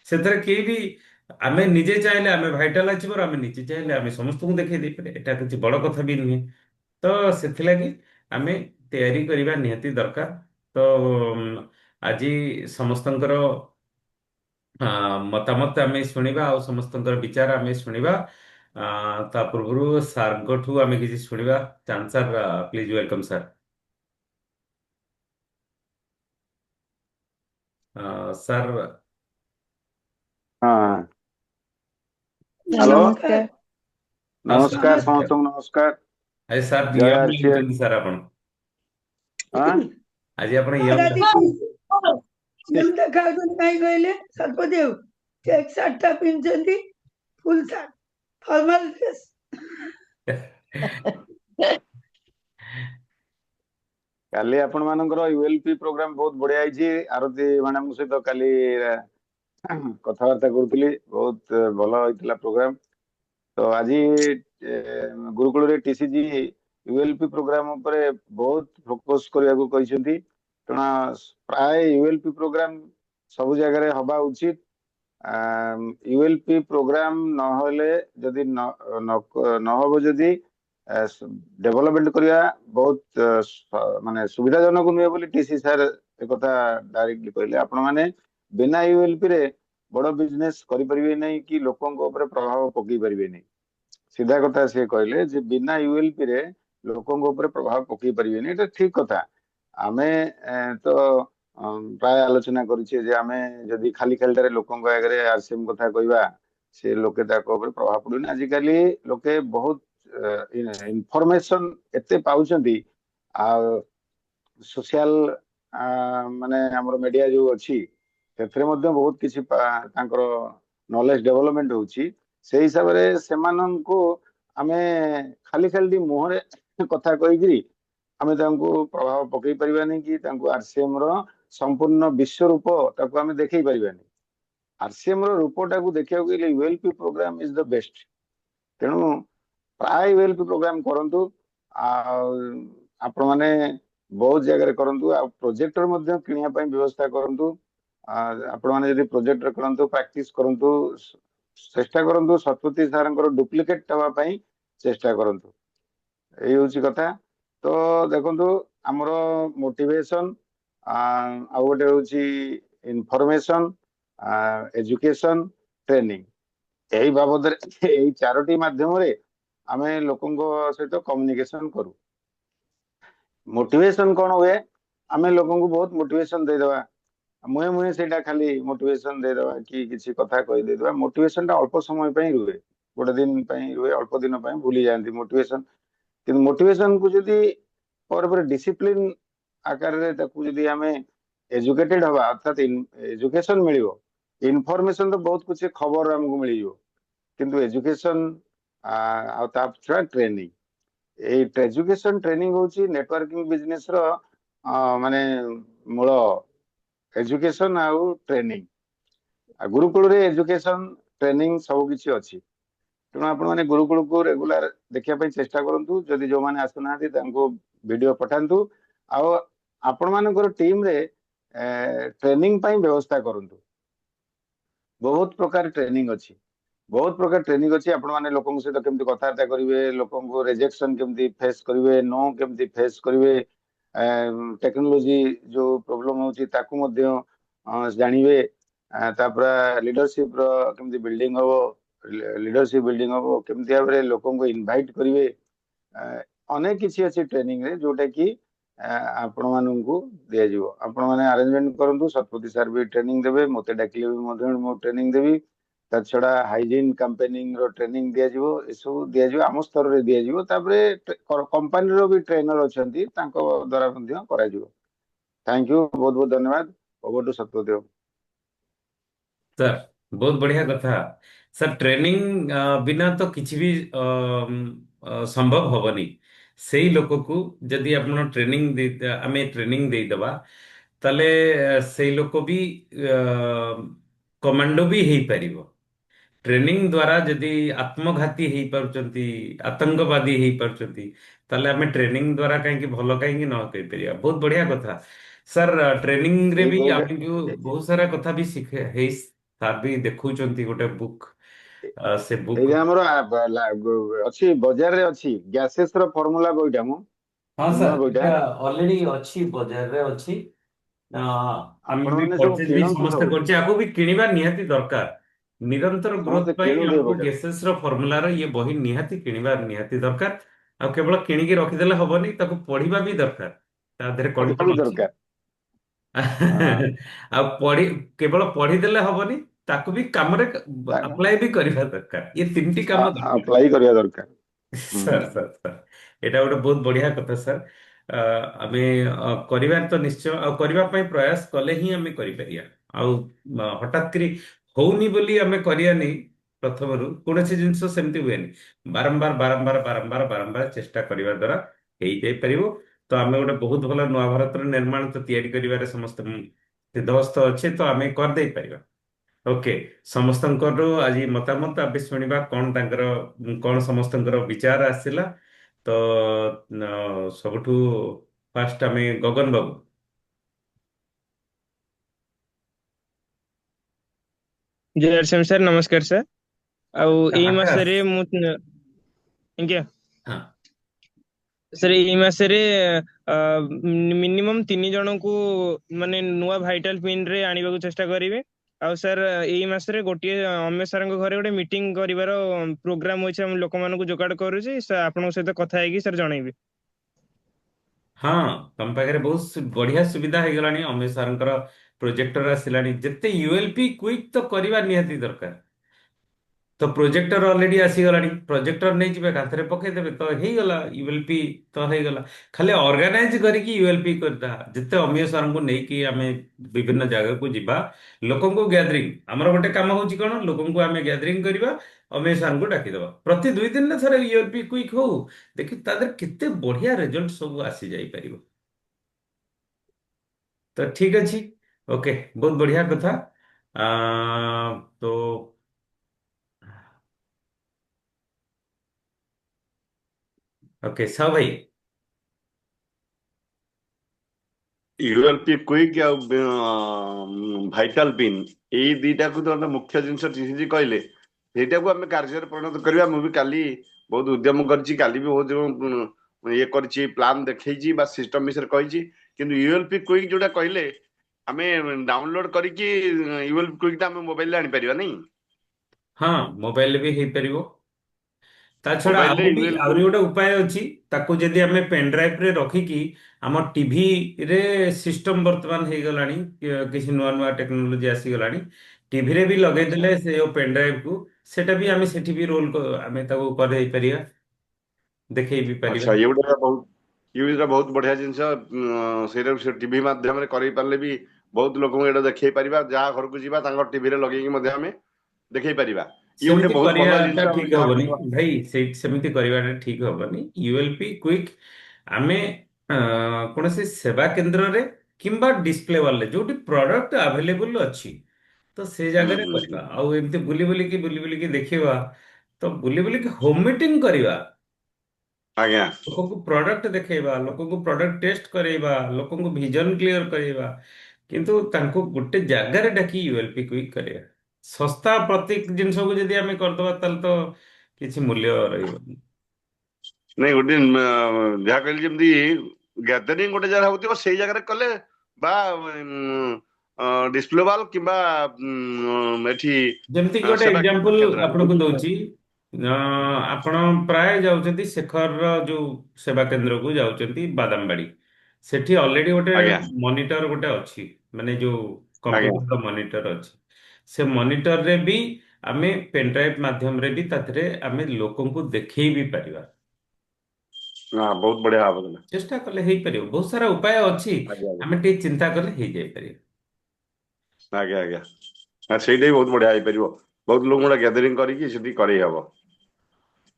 ସେଥିରେ। କେହି ବି ଆମେ ନିଜେ ଚାହିଁଲେ ଆମେ ଭାଇଟାଲ ଆଚିଭର, ଆମେ ନିଜେ ଚାହିଁଲେ ଆମେ ସମସ୍ତଙ୍କୁ ଦେଖେଇ ଦେଇପାରିବା, ଏଟା କିଛି ବଡ କଥା ବି ନୁହେଁ। ତ ସେଥିଲାଗି ଆମେ ତିଆରି କରିବା ନିହାତି ଦରକାର। ତ ଆଜି ସମସ୍ତଙ୍କର ମତାମତ ଆମେ ଶୁଣିବା ଆଉ ସମସ୍ତଙ୍କର ବିଚାର ଆମେ ଶୁଣିବା। ତା ପୂର୍ବରୁ ସାର୍ଙ୍କଠୁ ଆମେ କିଛି ଶୁଣିବା। Chand sir, please welcome sir. Sir हाँ हेलो ନମସ୍କାର। नमस्कार ନମସ୍କାର। ସମସ୍ତଙ୍କୁ ନମସ୍କାର ଆଜି ସାର୍ ଜୟ ୟଙ୍ଗ ଆରସିଏମ ଲାଗୁଛନ୍ତି ସାର୍ ଆପଣ। हाँ ଆଜି ଆପଣ ସାର୍ ୟଙ୍ଗ। ଆଜି ୟଙ୍ଗ ଦେଖାଯାଉଛନ୍ତି କାହିଁ କହିଲେ? ଶତପତି ବାବୁ ଚେକ୍ ସାର୍ଟଟା ପିନ୍ଧିଛନ୍ତି, ଫୁଲ ସାର୍ଟ, ଫର୍ମାଲ ଡ୍ରେସ୍। କାଲି ଆପଣ ମାନଙ୍କର ୟୁଏଲପି ପ୍ରୋଗ୍ରାମ ବହୁତ ବଢିଆ ହେଇଛି। ଆରତୀ ମ୍ୟାଡାମଙ୍କ ସହିତ କାଲି କଥାବାର୍ତ୍ତା କରୁଥିଲି, ବହୁତ ଭଲ ହେଇଥିଲା ପ୍ରୋଗ୍ରାମ। ତ ଆଜି ଗୁରୁକୁଳରେ ଟିସିଜି ୟୁଏଲପି ପ୍ରୋଗ୍ରାମ ଉପରେ ବହୁତ ଫୋକସ କରିବାକୁ କହିଛନ୍ତି, କାରଣ ପ୍ରାୟ ୟୁଏଲପି ପ୍ରୋଗ୍ରାମ ସବୁ ଜାଗାରେ ହବା ଉଚିତ। ୟୁଏଲପି ପ୍ରୋଗ୍ରାମ ନହେଲେ ଯଦି ନହବ, ଯଦି ଡେଭଲପମେଣ୍ଟ କରିବା ବହୁତ ମାନେ ସୁବିଧାଜନକ ନୁହେଁ ବୋଲି ଟିସି ସାର୍ ଏକଥା ଡାଇରେକ୍ଟଲି କହିଲେ। ଆପଣ ମାନେ ବିନା ୟୁଏଲପି ରେ ବଡ ବିଜନେସ କରିପାରିବେ ନାହିଁ କି ଲୋକଙ୍କ ଉପରେ ପ୍ରଭାବ ପକେଇ ପାରିବେ ନାହିଁ। ସିଧା କଥା ସେ କହିଲେ ଯେ ବିନା ୟୁଏଲପି ରେ ଲୋକଙ୍କ ଉପରେ ପ୍ରଭାବ ପକେଇ ପାରିବେନି। ଏଟା ଠିକ କଥା। ଆମେ ତ ପ୍ରାୟ ଆଲୋଚନା କରିଛେ ଯେ ଆମେ ଯଦି ଖାଲି ଖାଲିଟାରେ ଲୋକଙ୍କ ଆଗରେ ଆରସିଏମ କଥା କହିବା, ସେ ଲୋକେ ତାଙ୍କ ଉପରେ ପ୍ରଭାବ ପଡୁନି। ଆଜିକାଲି ଲୋକେ ବହୁତ ଇନଫରମେସନ ଏତେ ପାଉଛନ୍ତି, ଆଉ ସୋସିଆଲ ମାନେ ଆମର ମିଡିଆ ଯୋଉ ଅଛି ସେଥିରେ ମଧ୍ୟ ବହୁତ କିଛି ତାଙ୍କର ନଲେଜ ଡେଭଲପମେଣ୍ଟ ହଉଛି। ସେଇ ହିସାବରେ ସେମାନଙ୍କୁ ଆମେ ଖାଲି ଖାଲି ମୁହଁରେ କଥା କହିକିରି ଆମେ ତାଙ୍କୁ ପ୍ରଭାବ ପକେଇ ପାରିବାନି କି ତାଙ୍କୁ ଆରସିଏମ ର संपूर्ण विश्व रूप ताको आमे देखै परिबानी आरसीएम रो रूपटाକୁ ଦେଖିବାକୁ ଗଲେ ୟୁଏଲପି ପ୍ରୋଗ୍ରାମ ଇଜ ଦ ବେଷ୍ଟ। ତେଣୁ ପ୍ରାୟ ୟୁଏଲପି ପ୍ରୋଗ୍ରାମ କରନ୍ତୁ ଆଉ ଆପଣ ମାନେ ବହୁତ ଜାଗାରେ କରନ୍ତୁ ଆଉ ପ୍ରୋଜେକ୍ଟର ମଧ୍ୟ କିଣିବା ପାଇଁ ବ୍ୟବସ୍ଥା କରନ୍ତୁ। ଆପଣ ମାନେ ଯଦି ପ୍ରୋଜେକ୍ଟର କରନ୍ତୁ ପ୍ରାକ୍ଟିସ କରନ୍ତୁ ଚେଷ୍ଟା କରନ୍ତୁ ଶତପତି ସାରଙ୍କର ଡୁପ୍ଲିକେଟ ହେବା ପାଇଁ ଚେଷ୍ଟା କରନ୍ତୁ। ଏଇ ହଉଛି କଥା। ତ ଦେଖନ୍ତୁ ଆମର ମୋଟିଭେସନ ଆଉ ଗୋଟେ ହଉଛି ଇନଫର୍ମେସନ एजुकेशन ट्रेनिंग यही बाबद यही चारोटी माध्यम आम लोकों सहित कम्युनिकेशन करू। मोटिवेशन कौन हुए आम लोकों को बहुत मोटिवेशन देदेवा मुहे मुहे से खाली मोटिवेशन देदेवा कि किसी कथा कही देदेवा मोटिवेशन टा अल्प समय पे रुहे गोटे दिन रुहे अल्प दिन भूली जाती मोटिवेशन कि मोटिवेशन को जदि पर डिसिप्लिन आकार जदि आम एजुकेटेड हवा अर्थात एजुकेशन मिलियो इनफॉरमेशन तो बहुत कुछ खबर हमको मिल किंतु एजुकेशन छड़ा ट्रेनिंग एजुकेशन ट्रेनिंग होची नेटवर्किंग बिजनेस रो माने मूल एजुकेशन आउ ट्रेनिंग गुरुकुल रे एजुकेशन ट्रेनिंग सब किछि अछि। तेणु आपण माने गुरुकुल को रेगुलर देखिया पई चेष्टा करंतु जदि जो माने आसुना तांको वीडियो पठांतु आउ आपण मानकर टीम रे ट्रेनिंग पई व्यवस्था करंतु। बहुत प्रकार ट्रेनिंग अच्छी बहुत प्रकार ट्रेनिंग अच्छी आपण माने लोकों सहित केमती कथबार्ता करेंगे लोकों को रिजेक्शन केमती फेस करेंगे नो केमती फेस करेंगे टेक्नोलॉजी जो प्रॉब्लम होची ताकू मध्य जानिबे तापर लीडरशिप रो केमती बिल्डिंग हो लीडरशिप बिल्डिंग हो केमती भाबरे लोकों को इनवाइट करेंगे अनेक किसी अच्छी ट्रेनिंग रे जोटा कि आपण मानू दिज्व आपण मैंने आरेंजमेंट करूँ शतपति सार भी ट्रेनिंग देवे मत डाकिले भी ट्रेनिंग देवी ता छड़ा हाइजीन कैंपेनिंग रो ट्रेनिंग दिज्व सब दिज्व आम स्तर में दिज्व कंपनी रो भी ट्रेनर अच्छा द्वारा थैंक यू बहुत बहुत धन्यवाद ओवर टू सत्यदेव। सर बहुत बढ़िया कथा सर ट्रेनिंग बिना तो किसी भी संभव हबनी से ही लोक को जदि आपण ट्रेनिंग दे आमे ट्रेनिंग दे दबा ताले से लोक भी कमांडो भी हेई परिबो ट्रेनिंग द्वारा जदि आत्मघाती हेई पारुचंती आतंकवादी हेई पारुचंती ताले आमे ट्रेनिंग द्वारा कहीं भलो कहीं न कहि परिया बहुत बढ़िया कथा सर ट्रेनिंग रे ये भी प्रोग्राम आमे जो बहुत सारा कथा भी सीखे हेई सार भी देखुचंती गोटे बुक से बुक हमर अच्छी बाजार रे अच्छी गैसेस रो फार्मूला बोइटा मु हाँ नुआ सर बोइटा एटा ऑलरेडी अच्छी बाजार रे अच्छी आमे आपण भी माने सब परचेज भी किणंतु समस्त सब करछे आको भी किनिबा निहाती दरकार निरंतर ग्रोथ समस्त ପାଇଁ किणु दे हमको बोइटा गैसेस रो फार्मूला रो ये बही निहाती किनिबा निहाती दरकार आ केवल किनिकी रखिदेले हबनी ताको पढ़िबा भी दरकार ता देहरे कौन पढ़िया भी कौन अछि दरकार हाँ आ पढ़ी केवल पढ़िदेले हबनी ताको भी कामरे अप्लाई भी करबा दरकार ये तीनटी काम दरकार अप्लाई करिया दरकार। सर सर सर एटा गोटे बहुत बढ़िया कथा सर आमे करिबार तो निश्चय आ करबा पई प्रयास कले ही आमे करि परिया आउ हठात करी होउनी बोली आमे करिया नहीं प्रथमरु कोनोसी जिंस सेमति हुएनी बारंबार बारंबार बारंबार बारंबार चेष्टा करिवा द्वारा हेई जाई परिबो तो आमे गोटे बहुत भलो नवा भारतर निर्माण तो तैयारी करिवारे समस्त सिद्धहस्त अच्छे तो आमे कर देई परिबा ओके समस्तଙ୍କର ଆଜି ମତାମତ ଆମେ ଶୁଣିବା କଣ ତାଙ୍କର କଣ ସମସ୍ତଙ୍କର ବିଚାର ଆସିଲା ତ ସବୁଠୁ ଫାଷ୍ଟ ଆମେ ଗଗନ ବାବୁ जय श्याम सर नमस्कार सर ଆଉ ଏଇ ମାସରେ ଆକାଶ ମୁଁ ଆଜ୍ଞା ହଁ सर ଏଇ ମାସରେ ମିନିମମ୍ 3 ଜଣଙ୍କୁ ମାନେ ନୂଆ ଭାଇଟାଲ ପିନ୍ ରେ ଆଣିବାକୁ ଚେଷ୍ଟା କରିବେ ଆଉ ସର ଏଇ ମାସରେ ଗୋଟିଏ ଅମେଶ ସାରଙ୍କ ଘରେ ଗୋଟେ ମିଟିଂ କରିବାର ପ୍ରୋଗ୍ରାମ ଅଛି ଆମେ ଲୋକମାନଙ୍କୁ ଯୋଗାଡ଼ କରୁଛି ସାର୍ ଆପଣଙ୍କ ସହିତ କଥା ହେଇକି ସାର୍ ଜଣେଇବି। ହଁ ତମ ପାଖରେ ବହୁତ ବଢିଆ ସୁବିଧା ହେଇଗଲାଣି ଅମିତ ସାରଙ୍କର ପ୍ରୋଜେକ୍ଟର ଆସିଲାଣି ଯେତେ ୟୁଏଲପି କ୍ୱିକ୍ ତ କରିବା ନିହାତି ଦରକାର तो प्रोजेक्टर ऑलरेडी आसीगलानी प्रोजेक्टर नहीं जिबे कांथरे पकेदेबे तो हेगला यूएलपी तो हेगला खाली ऑर्गेनाइज करिकी यूएलपी करता जिते अमीय सर को नेकी आमे विभिन्न जगह को जिबा लोकों को गैदरिंग हमर गोटे काम होची कोन लोकों को आमे गैदरिंग करबा अमीय सर को डाकी देबा प्रति 2 दिन ने थरे यूएलपी क्विक हो देखि तादर केते बढ़िया रिजल्ट सब आसी जाई परिबो ତ ଠିକ ଅଛି। ଓକେ, ବହୁତ ବଢିଆ କଥା। ତ ଓକେ, ସାହୁ ଭାଇ। ୟୁଏଲପି କ୍ୱିକ୍ ଆଉ ଭାଇଟାଲ ପିନ୍, ଏଇ ଦିଟାକୁ ତ ମୁଖ୍ୟ ଜିନିଷ TCG କହିଲେ, ସେଇଟାକୁ ଆମେ କାର୍ଯ୍ୟରେ ପରିଣତ କରିବା। ମୁଁ ବି କାଲି ବହୁତ ଉଦ୍ୟମ କରିଛି, କାଲି ବି ବହୁତ ଇଏ କରିଛି, ପ୍ଲାନ୍ ଦେଖେଇଛି ବା ସିଷ୍ଟମ ବିଷୟରେ କହିଛି। କିନ୍ତୁ ୟୁଏଲପି କ୍ୱିକ୍ ଯୋଉଟା କହିଲେ, ଆମେ ଡାଉନଲୋଡ କରିକି ୟୁଏଲପି କ୍ୱିକ୍ ଟା ଆମେ ମୋବାଇଲରେ ଆଣିପାରିବା ନାଇଁ? ହଁ, ମୋବାଇଲରେ ବି ହେଇପାରିବ। ତା ଛଡା ମୋବାଇଲରେ ୟୁଏଲପି, ଆହୁରି ଗୋଟେ ଉପାୟ ଅଛି। ତାକୁ ଯଦି ଆମେ ପେନ୍ ଡ୍ରାଇଭରେ ରଖିକି ଆମ ଟିଭିରେ ସିଷ୍ଟମ ବର୍ତ୍ତମାନ ହେଇଗଲାଣି, କିଛି ନୂଆ ନୂଆ ଟେକ୍ନୋଲୋଜି ଆସିଗଲାଣି, ଟିଭିରେ ବି ଆଚ୍ଛା ଲଗେଇଦେଲେ ସେ ପେନ୍ ଡ୍ରାଇଭକୁ, ସେଟା ବି ଆମେ ସେଠି ବି ଆମେ ତାକୁ କରେଇ ପାରିବା, ଦେଖେଇ ବି ପାରିବା। ଆଚ୍ଛା, ଇଏ ବହୁତ ବଢିଆ ଜିନିଷ। ସେଇଟା ସେ ଟିଭି ମାଧ୍ୟମରେ କରେଇ ପାରିଲେ ବି ବହୁତ ଲୋକଙ୍କୁ ଏଇଟା ଦେଖେଇ ପାରିବା। ଯାହା ଘରକୁ ଯିବା ତାଙ୍କ ଟିଭିରେ ଲଗେଇକି ମଧ୍ୟ ଆମେ ଦେଖେଇ ପାରିବା। ଇଏ ଗୋଟେ ସେମିତି ବହୁତ ଭଲ କରିବାଟା ଜିନିଷ ଆମେ ଠିକ ଯାହା ହବନି କହିବା। ଭାଇ, ସେମିତି କରିବାଟା ଠିକ ହବନି। ୟୁଏଲପି କ୍ୱିକ୍ ଆମେ କୌଣସି ସେବା କେନ୍ଦ୍ରରେ କିମ୍ବା ଡିସପ୍ଲେ ୱାଲରେ ଯୋଉଠି ପ୍ରଡକ୍ଟ ଆଭେଲେବୁଲ ଅଛି, ତ ସେ ହୁଁ ଜାଗାରେ ହୁଁ କରିବା। ହୁଁ। ଆଉ ଏମିତି ବୁଲି ବୁଲିକି ଦେଖିବା, ତ ବୁଲି ବୁଲିକି ହୋମ ମିଟିଂ କରିବା, ଆଜ୍ଞା, ଲୋକଙ୍କୁ ପ୍ରଡକ୍ଟ ଦେଖେଇବା, ଲୋକଙ୍କୁ ପ୍ରଡକ୍ଟ ଟେଷ୍ଟ କରେଇବା, ଲୋକଙ୍କୁ ଭିଜନ କ୍ଲିୟର କରେଇବା, କିନ୍ତୁ ତାଙ୍କୁ ଗୋଟେ ଜାଗାରେ ଡାକି ୟୁଏଲପି କ୍ୱିକ୍ କରିବା। ଶସ୍ତା ପ୍ରତ୍ୟେକ ଜିନିଷକୁ ଯଦି ଆମେ କରିଦବା, ତାହେଲେ ତ କିଛି ମୂଲ୍ୟ ରହିବନି। ନାଇଁ ଗୋଟେ ଯାହା କହିଲେ, ଯେମିତି ଗ୍ୟାଦରିଂ ଗୋଟେ ଜାଗା ହଉଥିବ ସେଇ ଜାଗାରେ କଲେ, ବା ଡିସପ୍ଲେ ୱାଲ କିମ୍ବା ଏଠି ଯେମିତି କି ଗୋଟେ ସେବା ଏକ୍ଜାମ୍ପଲ କେନ୍ଦ୍ରରେ ଆପଣଙ୍କୁ ଦଉଛି। ଆପଣ ପ୍ରାୟ ଯାଉଛନ୍ତି ଶେଖରର ଯୋଉ ସେବା କେନ୍ଦ୍ରକୁ ଯାଉଛନ୍ତି ବାଦାମବାଡି, ସେଠି ଅଲରେଡି ଗୋଟେ ଆଜ୍ଞା ମନିଟର ଗୋଟେ ଅଛି, ମାନେ ଯୋଉ ଆଜ୍ଞା, କମ୍ପ୍ୟୁଟର ମନିଟର ଅଛି। ସେ ମନିଟରରେ ବି ଆମେ ପେନଡ୍ରାଇଭ ମାଧ୍ୟମରେ ବି ତାଥିରେ ଆମେ ଲୋକଙ୍କୁ ଦେଖେଇ ବି ପାରିବା। ହଁ, ବହୁତ ବଢିଆ ଭାବରେ। ଚେଷ୍ଟା କଲେ ହେଇପାରିବ, ବହୁତ ସାରା ଉପାୟ ଅଛି। ଆଜ୍ଞା ଆମେ ଟିକେ ଚିନ୍ତା କଲେ ହେଇଯାଇପାରିବ। ଆଜ୍ଞା ଆଜ୍ଞା, ସେଇଟା ବି ବହୁତ ବଢିଆ ହେଇପାରିବ। ବହୁତ ଲୋକଙ୍କୁ ଗ୍ୟାଦରିଂ କରିକି ସେଠି କରେଇ ହବ।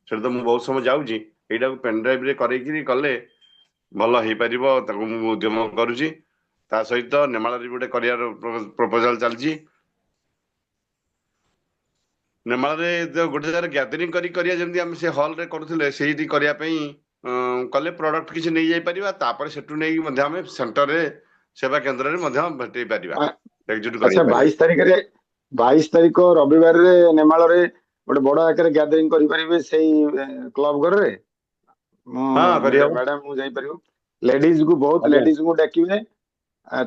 ସେଟା ତ ମୁଁ ବହୁତ ସମୟ ଯାଉଛି, ଏଇଟାକୁ ପେନଡ୍ରାଇଭ ରେ କରେଇକିରି କଲେ ଭଲ ହେଇପାରିବ। ତାକୁ ମୁଁ ଉଦ୍ୟମ କରୁଛି। ତା ସହିତ ନେମାଳରେ ବି ଗୋଟେ କରିବାର ପ୍ରପୋଜାଲ ଚାଲିଛି। ନେମାଳରେ ଗୋଟେ ଜାଗାରେ ଗ୍ୟାଦରିଂ କରିବା, ଯେମିତି ଆମେ ସେ ହଲରେ କରୁଥିଲେ, ସେଇଠି କରିବା ପାଇଁ କଲେ ପ୍ରଡକ୍ଟ କିଛି ନେଇଯାଇ ପାରିବା। ତାପରେ ସେଠୁ ନେଇକି ମଧ୍ୟ ଆମେ ସେଣ୍ଟରରେ, ସେବା କେନ୍ଦ୍ରରେ ମଧ୍ୟ ଭେଟେଇ ପାରିବା, ଆ- ଏକଜୁଟ ଆଚ୍ଛା, କରେଇ ପାରିବା। 22 ତାରିଖ ରବିବାରରେ ନେମାଳରେ ଗୋଟେ ବଡ ଆକାରରେ ଗ୍ୟାଦରିଂ କରିପାରିବେ ସେଇ କ୍ଲବ ଘରରେ। ହଁ, କରିହବ। ମ୍ୟାଡାମ ମୁଁ ଯାଇପାରିବ, ଲେଡିଜକୁ ବହୁତ ଆଜ୍ଞା, ଲେଡିଜକୁ ଡାକିବେ।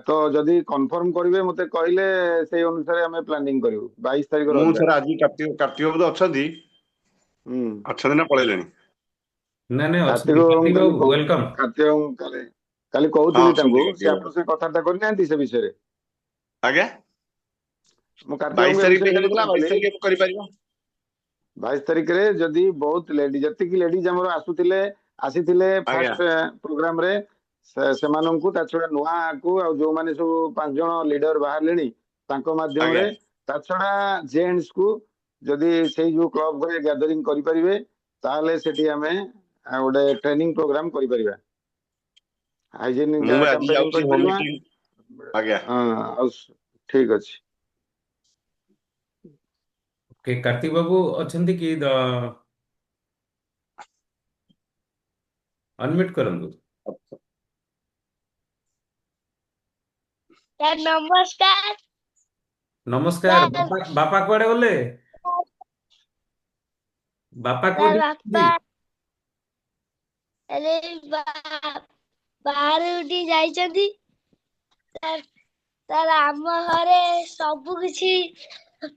ତ ଯଦି କନଫର୍ମ କରିବେ ମତେ କହିଲେ, ସେଇ ଅନୁସାରେ ଆମେ ପ୍ଲାନିଂ କରିବୁ। 22 ତାରିଖ ମୁଁ ରବିବାର। ସାର୍ ଆଜି କାର୍ତ୍ତିକ ବୋଧ ଅଛନ୍ତି, ହୁଁ। ନା ପଳେଇଲେଣି? ନାଇଁ ନାଇଁ, କାର୍ତ୍ତିକ ଅଛନ୍ତି ବାବୁଙ୍କୁ କାର୍ତ୍ତିକ କାଲି ବାବୁ, ୱେଲକମ୍। କାର୍ତ୍ତିକ ବାବୁଙ୍କୁ କାଲି ହଁ, କହୁଥିଲି ଅଛନ୍ତି ତାଙ୍କୁ, ସେ କାର୍ତ୍ତିକ ବାବୁ। ଆପଣଙ୍କ ସାଙ୍ଗେ କଥାବାର୍ତ୍ତା କରିନାହାନ୍ତି ସେ ବିଷୟରେ? ଆଜ୍ଞା, ମୁଁ କାର୍ତ୍ତିକ ବାବୁଙ୍କୁ 22 ଏ ତାରିଖ ବିଷୟରେ ଖାଲି ହେଇଗଲା, କହୁଥିଲି। 22 ତାରିଖ ଆମେ କରିପାରିବା। 22 ତାରିଖରେ ଯଦି ବହୁତ ଯେତିକି ଲେଡିଜ ଆମର ଆସିଥିଲେ ଆଜ୍ଞା ଫାଷ୍ଟ ପ୍ରୋଗ୍ରାମରେ, ସେମାନଙ୍କୁ, ତା ଛଡା ନୂଆକୁ, ଆଉ ଯୋଉମାନେ ସବୁ 5 ଜଣ ଲିଡର ବାହାରିଲେଣି ତାଙ୍କ ଆଜ୍ଞା, ମାଧ୍ୟମରେ, ତା ଛଡା ଜେଣ୍ଟସ କୁ ଯଦି ସେଇ ଯୋଉ କ୍ଲବ ଘରେ ଗ୍ୟାଦରିଂ କରିପାରିବେ, ତାହେଲେ ସେଠି ଆମେ ଗୋଟେ ଟ୍ରେନିଂ ପ୍ରୋଗ୍ରାମ କରିପାରିବା। ହାଇଜେନିକ ମୁଁ ବି ଆଜି କ୍ୟାମ୍ପେନିଂ ଯାଉଛି ହୋମ କରିପାରିବା। ମିଟିଂ। ଆଜ୍ଞା, ଆଉ ଠିକ ଅଛି। କାର୍ତ୍ତିକ ବାବୁ ଅଛନ୍ତି କି? ଅନମ୍ୟୁଟ କରନ୍ତୁ। ସାର୍ ନମସ୍କାର। ନମସ୍କାର। ସାର୍ ବାପା କୁଆଡେ ଗଲେ? ବାପା ସାର୍ କୋଉଠି ବାପା ଅଛନ୍ତି? ହେଲେ ବାହାରକୁ ଟିକେ ଯାଇଛନ୍ତି। ସାର୍ ସାର୍ ଆମ ଘରେ ସବୁ କିଛି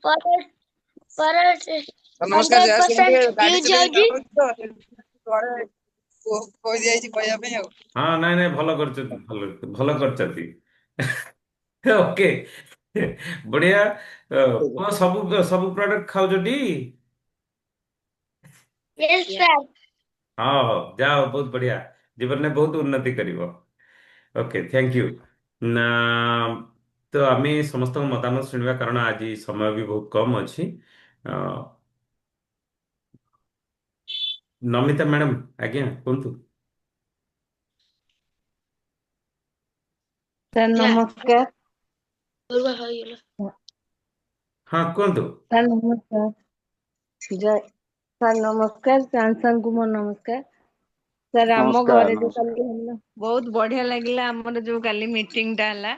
ପରେ ପରେ ନମସ୍କାର, ଜୟ ଶ୍ରୀ ରାମ। 100% ଟିକେ ଗାଡି ୟୁଜ ଚଲେଇକି ହଉଛି। ଯାଉଛି ତ, ଘରେ କହିଦିଆଯାଇଛି କହିବା ପାଇଁ ଆଉ। ହଁ, ନାଇଁ ନାଇଁ, ଭଲ କରିଛନ୍ତି, ଭଲ କରିଛନ୍ତି। ଓକେ, ବଢିଆ। ପୁଅ ସବୁ ସବୁ ପ୍ରଡକ୍ଟ ଖାଉଛନ୍ତି? Yes sir. ହଁ, ହଉ, ଯାଅ, ବହୁତ ବଢିଆ। ଜୀବନରେ ବହୁତ ଉନ୍ନତି କରିବ। Okay, thank you. ନା, ତ ଆମେ ସମସ୍ତଙ୍କ ମତାମତ ଶୁଣିବା, କାରଣ ଆଜି ସମୟ ବି ବହୁତ କମ ଅଛି। ଅ, ନମିତା ମ୍ୟାଡ଼ାମ, ଆଜ୍ଞା କୁହନ୍ତୁ। ସାର୍ ନମସ୍କାର। ହଁ କୁହନ୍ତୁ। ସାର୍ ନମସ୍କାର। ଜୟ ସାର୍ ନମସ୍କାର। ସାଂସଙ୍ଗକୁ ମୋ ନମସ୍କାର। ସାର୍ ଆମ ନମସ୍କାର ଘରେ ଯୋଉ ନମସ୍କାର। କାଲି ହେଲା ବହୁତ ବଢିଆ ଲାଗିଲା। ଆମର ଯୋଉ କାଲି ମିଟିଂ ଟା ହେଲା,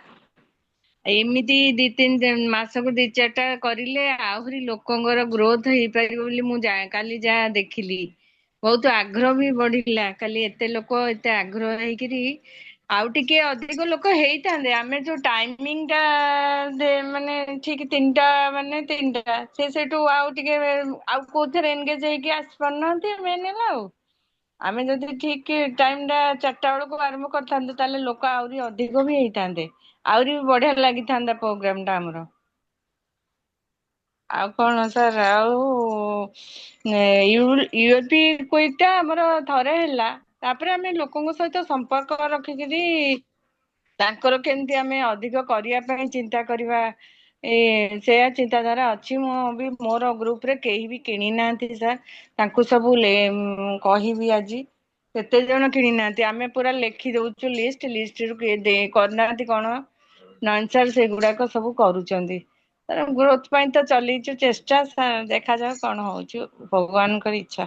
ଏମିତି 2-3 ମାସକୁ 2-4ଟା କରିଲେ ଆହୁରି ଲୋକଙ୍କର ଗ୍ରୋଥ ହେଇପାରିବ ବୋଲି ମୁଁ କାଲି ଯାହା ଦେଖିଲି। ବହୁତ ଆଗ୍ରହ ବି ବଢିଲା। କାଲି ଏତେ ଲୋକ ଏତେ ଆଗ୍ରହ ହେଇକିରି ଆଉ ଟିକେ ଅଧିକ ଲୋକ ହେଇଥାନ୍ତେ। ଆମେ ଯୋଉ ଟାଇମିଂ ଟା ମାନେ ଠିକ 3ଟା ମାନେ 3ଟା ସେଠୁ ଆଉ ଟିକେ ଆଉ କୋଉଥିରେ ଏନଗେଜ ହେଇକି ଆସିପାରୁନାହାନ୍ତି। ମେନ୍ ହେଲା ଆଉ ଆମେ ଯଦି ଠିକ ଟାଇମ ଟା 4ଟା ବେଳକୁ ଆରମ୍ଭ କରିଥାନ୍ତେ ତାହେଲେ ଲୋକ ଆହୁରି ଅଧିକ ବି ହେଇଥାନ୍ତେ। ଆହୁରି ବି ବଢିଆ ଲାଗିଥାନ୍ତା ପ୍ରୋଗ୍ରାମ ଟା ଆମର। ଆଉ କଣ ସାର୍, ଆଉ ୟୁଏପି କୁଇଜଟା ଆମର ଥରେ ହେଲା, ତାପରେ ଆମେ ଲୋକଙ୍କ ସହିତ ସମ୍ପର୍କ ରଖିକିରି ତାଙ୍କର କେମିତି ଆମେ ଅଧିକ କରିବା ପାଇଁ ଚିନ୍ତା କରିବା, ସେୟା ଚିନ୍ତାଧାରା ଅଛି। ମୁଁ ବି ମୋର ଗ୍ରୁପରେ କେହି ବି କିଣି ନାହାନ୍ତି ସାର୍। ତାଙ୍କୁ ସବୁ କହିବି ଆଜି। କେତେ ଜଣ କିଣି ନାହାନ୍ତି, ଆମେ ପୁରା ଲେଖି ଦଉଛୁ ଲିଷ୍ଟରୁ କିଏ କରିନାହାନ୍ତି କଣ ନନ୍ ସାର୍ ସେଗୁଡାକ ସବୁ କରୁଛନ୍ତି। ଗ୍ରୋଥ ପାଇଁ ତ ଚଲେଇଛୁ ଚେଷ୍ଟା, ଦେଖାଯାଉ କଣ ହଉଛି, ଭଗବାନଙ୍କର ଇଚ୍ଛା।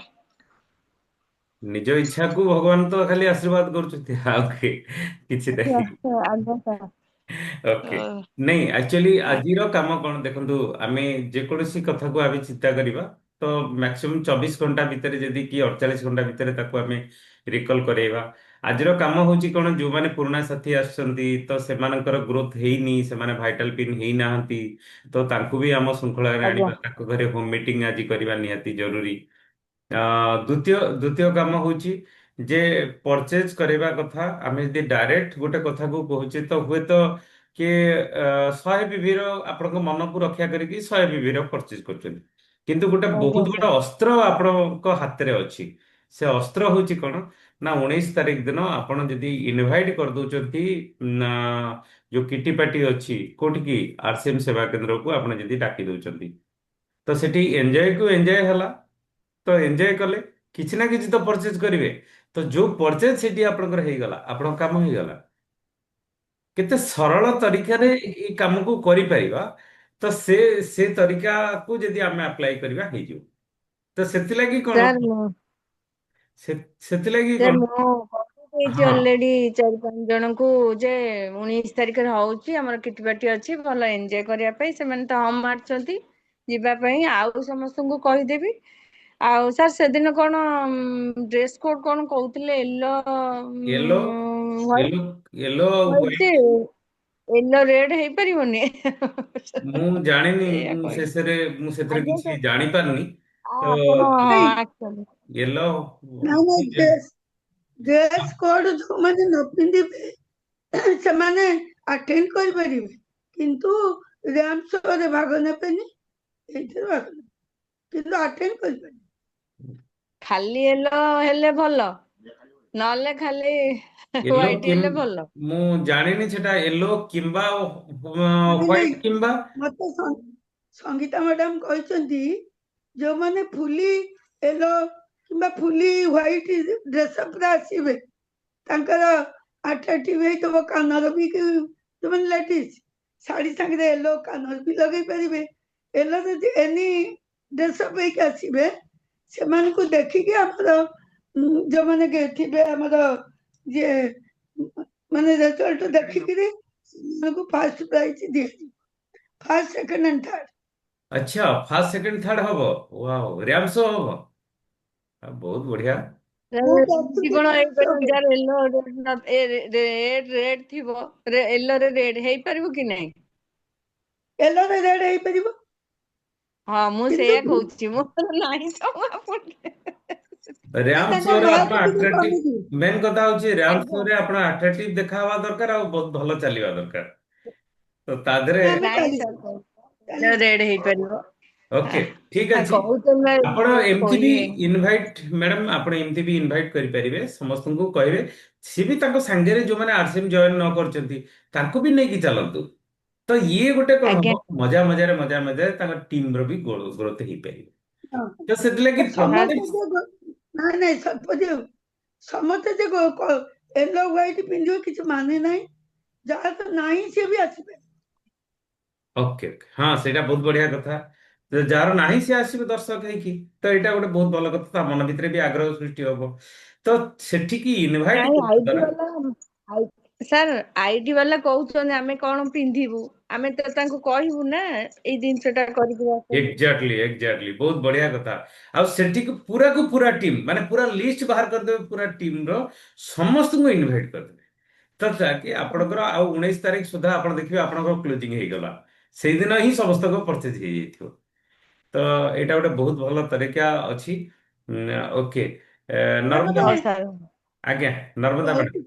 ନିଜ ଇଚ୍ଛାକୁ ଭଗବାନ ତ ଖାଲି ଆଶୀର୍ବାଦ କରୁଛନ୍ତି, ଆଉ କିଛି ନାହିଁ। ଆଜ୍ଞା ସାର୍। ଓକେ। ନାଇଁ ଆକ୍ଚୁଆଲି ଆଜ୍ଞା ଆଜିର କାମ କଣ ଦେଖନ୍ତୁ, ଆମେ ଯେକୌଣସି କଥାକୁ ଆମେ ଚିନ୍ତା କରିବା ତ ମ୍ୟାକ୍ସିମମ୍ 24 ଘଣ୍ଟା ଭିତରେ ଯଦି କି 48 ଘଣ୍ଟା ଭିତରେ ତାକୁ ଆମେ ରିକଲ୍ କରେଇବା। ଆଜିର କାମ ହଉଛି କଣ, ଯୋଉମାନେ ପୁରୁଣା ସାଥୀ ଆସୁଛନ୍ତି ତ ସେମାନଙ୍କର ଗ୍ରୋଥ ହେଇନି, ସେମାନେ ଭାଇଟାଲ ପିନ୍ ହେଇନାହାନ୍ତି, ତ ତାଙ୍କୁ ବି ଆମ ଶୃଙ୍ଖଳାରେ ଆଜ୍ଞା ଆଣିବା। ତାଙ୍କ ଘରେ ହୋମ ମିଟିଂ ଆଜି କରିବା ନିହାତି ଜରୁରୀ। ଦ୍ୱିତୀୟ କାମ ହଉଛି ଯେ ପରଚେଜ କରିବା କଥା। ଆମେ ଯଦି ଡାଇରେକ୍ଟ ଗୋଟେ କଥାକୁ କହୁଛେ ତ ହୁଏତ କିଏ 100 PV ର ଆପଣଙ୍କ ମନକୁ ରକ୍ଷା କରିକି 100 PV ର ପରଚେଜ କରୁଛନ୍ତି, କିନ୍ତୁ ଗୋଟେ ଆଜ୍ଞା ବହୁତ ବଡ ସାର୍। ଅସ୍ତ୍ର ଆପଣଙ୍କ ହାତରେ ଅଛି। ସେ ଅସ୍ତ୍ର ହଉଛି କଣ ନା, 19 ତାରିଖ ଦିନ ଆପଣ ଯଦି ଇନଭାଇଟ କରିଦଉଛନ୍ତି ଯୋଉ କିଟି ପାର୍ଟି ଅଛି କୋଉଠିକି, RCM ସେବା କେନ୍ଦ୍ରକୁ ଆପଣ ଯଦି ଡାକି ଦଉଛନ୍ତି, ତ ସେଠି ଏନ୍ଜୟ କୁ ଏନ୍ଜୟ ହେଲା। ତ ଏନ୍ଜୟ କଲେ, କିଛି ନା କିଛି ତ ପରଚେଜ କରିବେ। ତ ଯୋଉ ପରଚେଜ ସେଠି ଆପଣଙ୍କର ହେଇଗଲା, ଆପଣଙ୍କ କାମ ହେଇଗଲା। କେତେ ସରଳ ତରିକାରେ ଏଇ କାମକୁ କରିପାରିବା, ତ ସେ ତରିକାକୁ ଯଦି ଆମେ ଆପ୍ଲାଏ କରିବା ହେଇଯିବ। ତ ସେଥିଲାଗି କଣ, ସାର୍ ମୁଁ ସେଥିଲାଗି ସାର୍ କଣ, ମୁଁ କହିଦେଇଛି ହଁ ଅଲରେଡି 4-5 ଜଣଙ୍କୁ ଯେ 19 ତାରିଖରେ ହଉଛି ଆମର କିଟି ପାର୍ଟି ଅଛି, ଭଲ ଏଞ୍ଜୟ କରିବା ପାଇଁ। ସେମାନେ ତ ହମ୍ ମାରୁଛନ୍ତି ଯିବା ପାଇଁ। ଆଉ ସମସ୍ତଙ୍କୁ କହିଦେବି। ଆଉ ସାର୍ ସେଦିନ କଣ ଡ୍ରେସ୍ କୋଡ୍ କଣ କହୁଥିଲେ, ୟେଲୋ ୟେଲୋ ୟେଲୋ ୟେଲୋ ଆଉ ହ୍ୱାଇଟ। ୟେଲୋ ରେଡ୍ ହେଇପାରିବନି? ମୁଁ ଜାଣିନି, ସେଇଆ କହିଲି। ମୁଁ ସେଥିରେ ଆଜ୍ଞା କିଛି ସାର୍। ଜାଣିପାରୁନି। ତ ଆପଣ ନାଇଁ ଆକ୍ଚୁଆଲି ୟେଲୋ ନାଇଁ ଡ୍ରେସ୍ କୋଡ୍ ଯୋଉମାନେ ନ ପିନ୍ଧିବେ ସେମାନେ ଆଟେଣ୍ଡ କରିପାରିବେ, କିନ୍ତୁ ର୍ୟାମ୍ପ ଶୋରେ ଭାଗ ନେବେନି, ଏଇଥିରେ ଭାଗ ନେବେ, କିନ୍ତୁ ଆଟେଣ୍ଡ କରିପାରିବେ। ଖାଲି ୟେଲୋ ହେଲେ ଭଲ, ନହେଲେ ଖାଲି ୟେଲୋ ହ୍ୱାଇଟ୍ କିମ୍ ହେଲେ ଭଲ। ମୁଁ ଜାଣିନି ସେଟା ୟେଲୋ କିମ୍ବା ନାଇଁ ନାଇଁ, ହ୍ୱାଇଟ୍ କିମ୍ବା ମତେ ସଙ୍ଗୀତା ମ୍ୟାଡାମ କହିଛନ୍ତି ଯୋଉମାନେ ଫୁଲି ୟେଲୋ କିମ୍ବା ଫୁଲି ହ୍ୱାଇଟ୍ ଡ୍ରେସଅପ୍ରେ ଆସିବେ, ତାଙ୍କର ଆଟ୍ରାକ୍ଟିଭ ହେଇଥିବ କାନର ବି, ଯୋଉମାନେ ଲେଡିଜ ଶାଢୀ ସାଙ୍ଗରେ ୟେଲୋ କାନର ବି ଲଗେଇ ପାରିବେ। ୟେଲୋ ଯଦି ଏନି ଡ୍ରେସଅପ୍ ହେଇକି ଆସିବେ, ସେମାନଙ୍କୁ ଦେଖିକି ଆମର ଯୋଉମାନେ ଥିବେ ଆମର ଯିଏ ମାନେ ରେଜଲ୍ଟ ଦେଖିକିରି ସେମାନଙ୍କୁ ଫାଷ୍ଟ ପ୍ରାଇଜ ଦିଆଯିବ, ଫାଷ୍ଟ ସେକେଣ୍ଡ ଆଣ୍ଡ ଥାର୍ଡ। ଆଚ୍ଛା, ଫାର୍ଷ୍ଟ ସେକେଣ୍ଡ ଥାର୍ଡ ହବ। ୱାଓ, ର୍ୟାମ୍ପ ଶୋ ହବ। ବହୁତ ବଢିଆ। ମୁଁ ଏମିତି କରୁଥିଲି କଣ ହେଇପାରିବ ରେ। ଯାହାର ରେଡ୍ ଥିବ, ୟେଲୋରେ ରେଡ୍ ହେଇପାରିବ କି ନାହିଁ? ୟେଲୋରେ ରେଡ୍ ହେଇପାରିବ, ହଁ ମୁଁ କିନ୍ତୁ ସେଇଆ କହୁଛି, ମୋର ନାହିଁ ତ ମୁଁ ର୍ୟାମ୍ପ ତାଙ୍କ ଶୋରେ ଆପଣ ମାର୍କ ଟିକେ ଆଟ୍ରାକ୍ଟିଭ, କମିଯିବ। ମେନ୍ କଥା ହଉଛି ର୍ୟାମ୍ପ ଆଜ୍ଞା। ଶୋରେ ଆପଣ ଆଟ୍ରାକ୍ଟିଭ ଦେଖା ହବା ଦରକାର, ଆଉ ବହୁତ ଭଲ ଚାଲିବା ଦରକାର। ତ ତା ଦେହରେ ଆମେ ନାଇଁ ଚାଲିଛୁ ସାର୍, ଚାଲିଛୁ। ରେଡ୍ ହେଇପାରିବ। ଓକେ, ଠିକ ଅଛି। କହୁଥିଲେ ଆପଣ ଏମିତି ବି ଇଏ ଇନଭାଇଟ, ମ୍ୟାଡାମ ଆପଣ ଏମିତି ବି ଇନଭାଇଟ କରିପାରିବେ, ସମସ୍ତଙ୍କୁ କହିବେ। ସିଏ ବି ତାଙ୍କ ସାଙ୍ଗରେ ଯୋଉମାନେ RCM ଜଏନ ନ କରିଛନ୍ତି ତାଙ୍କୁ ବି ନେଇକି ଚାଲନ୍ତୁ। ତ ଇଏ ଗୋଟେ କଣ ଆଜ୍ଞା। ହବ, ମଜାରେ ତାଙ୍କ ଟିମ ର ବି ଗ୍ରୋଥ ହେଇପାରିବ। ହଁ। ତ ସେଥିଲାଗି ସମସ୍ତେ ପ୍ରତ୍ୟେକ ନାଇଁ ନାଇଁ ସମସ୍ତେ ଯେ ୟେଲୋ ହ୍ୱାଇଟ୍ ପିନ୍ଧିବ କିଛି ମାନେ ନାହିଁ। ଯାହାର ନାହିଁ ସିଏ ବି ଆସିବେ। ଓକେ ଓକେ ହଁ ସେଇଟା ବହୁତ ବଢିଆ କଥା। ତ ଯାହାର ନାହିଁ ସେ ଆସିବେ ଦର୍ଶକ ହେଇକି, ତ ଏଇଟା ଗୋଟେ ବହୁତ ଭଲ କଥା, ତା ମନ ଭିତରେ ବି ଆଗ୍ରହ ସୃଷ୍ଟି ହବ। ତ ସେଠିକି ଇନଭାଇଟ ନାଇଁ କରିବା ଦ୍ୱାରା ସାର୍ ଆଇଟି ବାଲା କହୁଛନ୍ତି ଆମେ କଣ ପିନ୍ଧିବୁ, ଆମେ ତ ତାଙ୍କୁ କହିବୁ ନା ଏଇ ଜିନିଷଟା କରିକି ଆସ। ଏକ୍ଜାକ୍ଟଲି ଏକ୍ଜାକ୍ଟଲି ବହୁତ ବଢିଆ କଥା। ଆଉ ସେଠିକୁ ପୁରା ଟିମ୍ ମାନେ ପୁରା ଲିଷ୍ଟ ବାହାର କରିଦେବେ, ପୁରା ଟିମ୍ର ସମସ୍ତଙ୍କୁ ଇନଭାଇଟ୍ କରିଦେବେ। ତ ଯାକି ଆପଣଙ୍କର ଆଉ 19 ତାରିଖ ସୁଦ୍ଧା ଆପଣ ଦେଖିବେ ଆପଣଙ୍କର କ୍ଲୋଜିଂ ହେଇଗଲା, ସେଇଦିନ ହିଁ ସମସ୍ତଙ୍କ ପରଚେଜ ହେଇଯାଇଥିବ। ତ ଏଇଟା ଗୋଟେ ବହୁତ ଭଲ ତରିକା ଅଛି। ଓକେ ନର୍ମଦା ହଉ ମ୍ୟାଡାମ, ସାର୍। ଆଜ୍ଞା ନର୍ମଦା ମ୍ୟାଡାମ,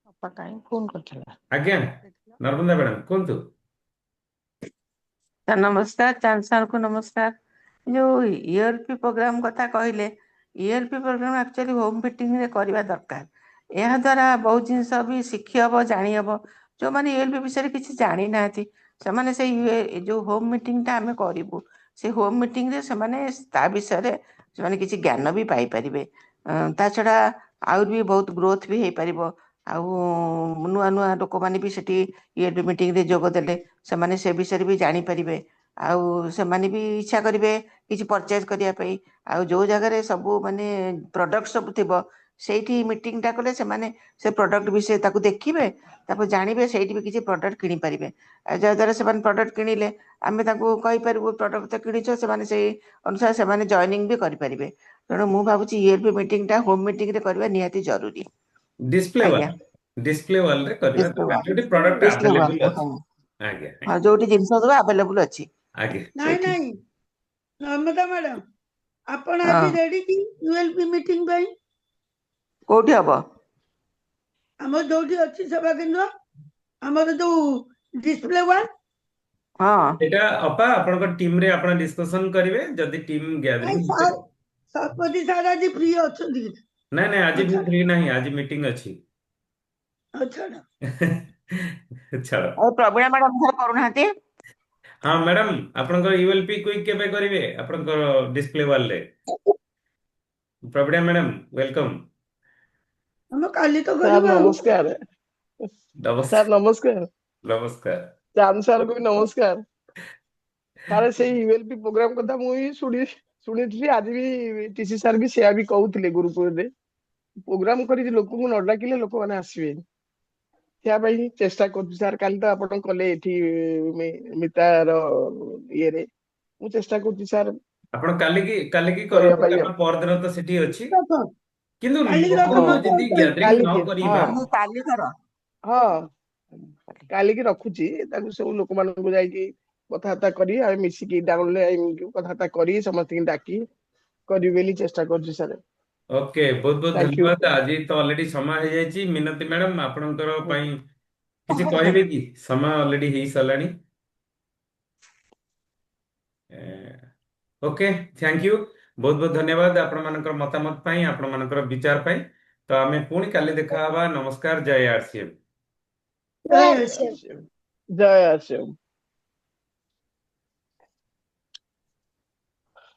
ବାପା କାହିଁ ଫୋନ କରିଥିଲା? ଆଜ୍ଞା ନର୍ମଦା ମ୍ୟାଡାମ କୁହନ୍ତୁ। ସାର୍ ନମସ୍କାର, ଚାନ୍ଦ ସାର୍ଙ୍କୁ ନମସ୍କାର। ଯୋଉ ଇଅରପି ପ୍ରୋଗ୍ରାମ କଥା କହିଲେ, ଇଅରପି ପ୍ରୋଗ୍ରାମ ଆକ୍ଚୁଆଲି ହୋମ୍ ମିଟିଂରେ କରିବା ଦରକାର। ଏହା ଦ୍ୱାରା ବହୁତ ଜିନିଷ ବି ଶିଖି ହବ, ଜାଣି ହବ। ଯୋଉମାନେ ଇଅରପି ବିଷୟରେ କିଛି ଜାଣିନାହାନ୍ତି ସେମାନେ ସେଇ ଯୋଉ ହୋମ୍ ମିଟିଂଟା ଆମେ କରିବୁ, ସେ ହୋମ୍ ମିଟିଂରେ ସେମାନେ ତା ବିଷୟରେ ସେମାନେ କିଛି ଜ୍ଞାନ ବି ପାଇପାରିବେ। ତା ଛଡ଼ା ଆହୁରି ବି ବହୁତ ଗ୍ରୋଥ ବି ହେଇପାରିବ। ଆଉ ନୂଆ ନୂଆ ଲୋକମାନେ ବି ସେଠି ଇଅରପି ମିଟିଂରେ ଯୋଗ ଦେଲେ ସେମାନେ ସେ ବିଷୟରେ ବି ଜାଣିପାରିବେ। ଆଉ ସେମାନେ ବି ଇଚ୍ଛା କରିବେ କିଛି ପରଚେଜ କରିବା ପାଇଁ। ଆଉ ଯୋଉ ଜାଗାରେ ସବୁ ମାନେ ପ୍ରଡକ୍ଟ ସବୁ ଥିବ ସେଇଠି ମିଟିଂଟା କଲେ ସେମାନେ ସେ ପ୍ରଡକ୍ଟ ବିଷୟରେ ତାକୁ ଦେଖିବେ, ତାକୁ ଜାଣିବେ, ସେଇଠି ବି କିଛି ପ୍ରଡକ୍ଟ କିଣିପାରିବେ। ଆଉ ଯାହାଦ୍ୱାରା ସେମାନେ ପ୍ରଡକ୍ଟ କିଣିଲେ ଆମେ ତାଙ୍କୁ କହିପାରିବୁ ପ୍ରଡକ୍ଟ ତ କିଣିଛ, ସେମାନେ ସେଇ ଅନୁସାରେ ସେମାନେ ଜଏନିଂ ବି କରିପାରିବେ। ତେଣୁ ମୁଁ ଭାବୁଛି ଇଅରପି ମିଟିଂଟା ହୋମ୍ ମିଟିଂରେ କରିବା ନିହାତି ଜରୁରୀ। ଡିସପ୍ଲେ ଆଜ୍ଞା, ୱାଲ, ଡିସପ୍ଲେ ୱାଲରେ କରିବା ଡିସପ୍ଲେ ଦରକାର ୱାଲ୍, ଯୋଉଠି ପ୍ରଡକ୍ଟ ଡିସପ୍ଲେ ଆଭେଲେବୁଲ ୱାଲ୍, ଅଛି। ହଁ ଆଜ୍ଞା ହଁ, ଆଜ୍ଞା ଯୋଉଠି ଜିନିଷ ସବୁ ଆଭେଲେବୁଲ ଅଛି ଆଜ୍ଞା ନାଇଁ ସେଇଠି। ନାଇଁ ନର୍ମଦା ମ୍ୟାଡାମ, ଆପଣ ହଁ, ଆଜି ରେଡି କି ୟୁଏଲପି ମିଟିଂ ପାଇଁ? କୋଉଠି ହବ? ଆମର ଯୋଉଠି ଅଛି ସେବା କେନ୍ଦ୍ର, ଆମର ଯୋଉ ଡିସପ୍ଲେ ୱାଲ। ହଁ, ଏଇଟା ଅପା ଆପଣଙ୍କ ଟିମରେ ଆପଣ ଡିସ୍କସନ କରିବେ, ଯଦି ଟିମ୍ ଗ୍ୟାଦରିଂ ନାଇଁ ସାର୍, ଶତପଥୀ ସାର୍ ଆଜି ଫ୍ରି ଅଛନ୍ତି କି? ନାଇଁ ନାଇଁ ଆଜି ହଉ ମୁଁ ଛାଡ, ଫ୍ରି ନାହିଁ, ଆଜି ମିଟିଂ ଅଛି। ହଉ ଛାଡ। ଛାଡ଼। ଆଉ ପ୍ରବୀଣା ମ୍ୟାଡାମ ଥରେ କରୁନାହାନ୍ତି। ହଁ ମ୍ୟାଡାମ ଆପଣଙ୍କର ୟୁଏଲପି କୁଇକ୍ କେବେ କରିବେ ଆପଣଙ୍କର ଡିସପ୍ଲେ ୱାଲରେ? ପ୍ରବୀଣା ମ୍ୟାଡାମ ୱେଲକମ୍। ଆମେ କାଲି ତ ସାର୍ କରିବା ଆଉ। ନମସ୍କାର। ନମସ୍କାର ସାର୍ ନମସ୍କାର। ନମସ୍କାର। ଚାନ୍ଦ ସାର୍ଙ୍କୁ ବି ନମସ୍କାର। ସାର୍ ସେଇ ୟୁଏଲପି ପ୍ରୋଗ୍ରାମ କଥା ମୁଁ ବି ଶୁଣିଥିଲି, ଆଜି ବି ଟିସି ସାର୍ ବି ସେୟା ବି କହୁଥିଲେ ଗୁରୁକୁଳରେ। ପ୍ରୋଗ୍ରାମ କରି ଲୋକଙ୍କୁ ନ ଡାକିଲେ ଲୋକମାନେ ଆସିବେନି। ସେୟା ପାଇଁ ହିଁ ଚେଷ୍ଟା କରୁଛି ସାର୍। କାଲି ତ ଆପଣ କଲେ ଏଠି ମିତାର ଇଏରେ, ମୁଁ ଚେଷ୍ଟା କରୁଛି ସାର୍ ଆପଣ କାଲିକି କରିବା କରନ୍ତୁ, ପାଇଁ ଆଉ। କାରଣ ପରଦିନ ତ ସେଠି ଅଛି। ରଖ, କିନ୍ତୁ କାଲିକି ରଖ, ଲୋକଙ୍କୁ ମୁଁ ଯଦି ଫୋନ କରିବି। ଗ୍ୟାଦରିଂ ନ କାଲିକି ହଁ କରିବା, କାଲି କାଲି କର। ହଁ କାଲିକି ରଖୁଛି, ତାକୁ ସବୁ ଲୋକମାନଙ୍କୁ ଯାଇକି କଥାବାର୍ତ୍ତା କରି ଆମେ ମିଶିକି ଡାଉନରେ କଥାବାର୍ତ୍ତା କରି ସମସ୍ତଙ୍କୁ ଡାକି କରିବି ବୋଲି ଚେଷ୍ଟା କରୁଛି ସାର୍। ଓକେ ବହୁତ ବହୁତ ଥ୍ୟାଙ୍କ ୟୁ। ଧନ୍ୟବାଦ। ଆଜି ତ ଅଲରେଡି ସମୟ ହେଇଯାଇଛି। ମିନତି ମ୍ୟାଡାମ ଆପଣଙ୍କର ପାଇଁ କିଛି କହିବେ କି? ସମୟ ଅଲରେଡି ହେଇ ସାରିଲାଣି। ଓକେ ଥ୍ୟାଙ୍କ ୟୁ, ବହୁତ ବହୁତ ଧନ୍ୟବାଦ ଆପଣମାନଙ୍କର ମତାମତ ପାଇଁ, ଆପଣମାନଙ୍କର ବିଚାର ପାଇଁ। ତ ଆମେ ପୁଣି କାଲି ଦେଖା ହବା। ନମସ୍କାର, ଜୟ ଆରସିଏମ। ଜୟ ଜୟ ଶ୍ରୀ ଆଶ୍ରମ। ଜୟ ଆଶ୍ରମ।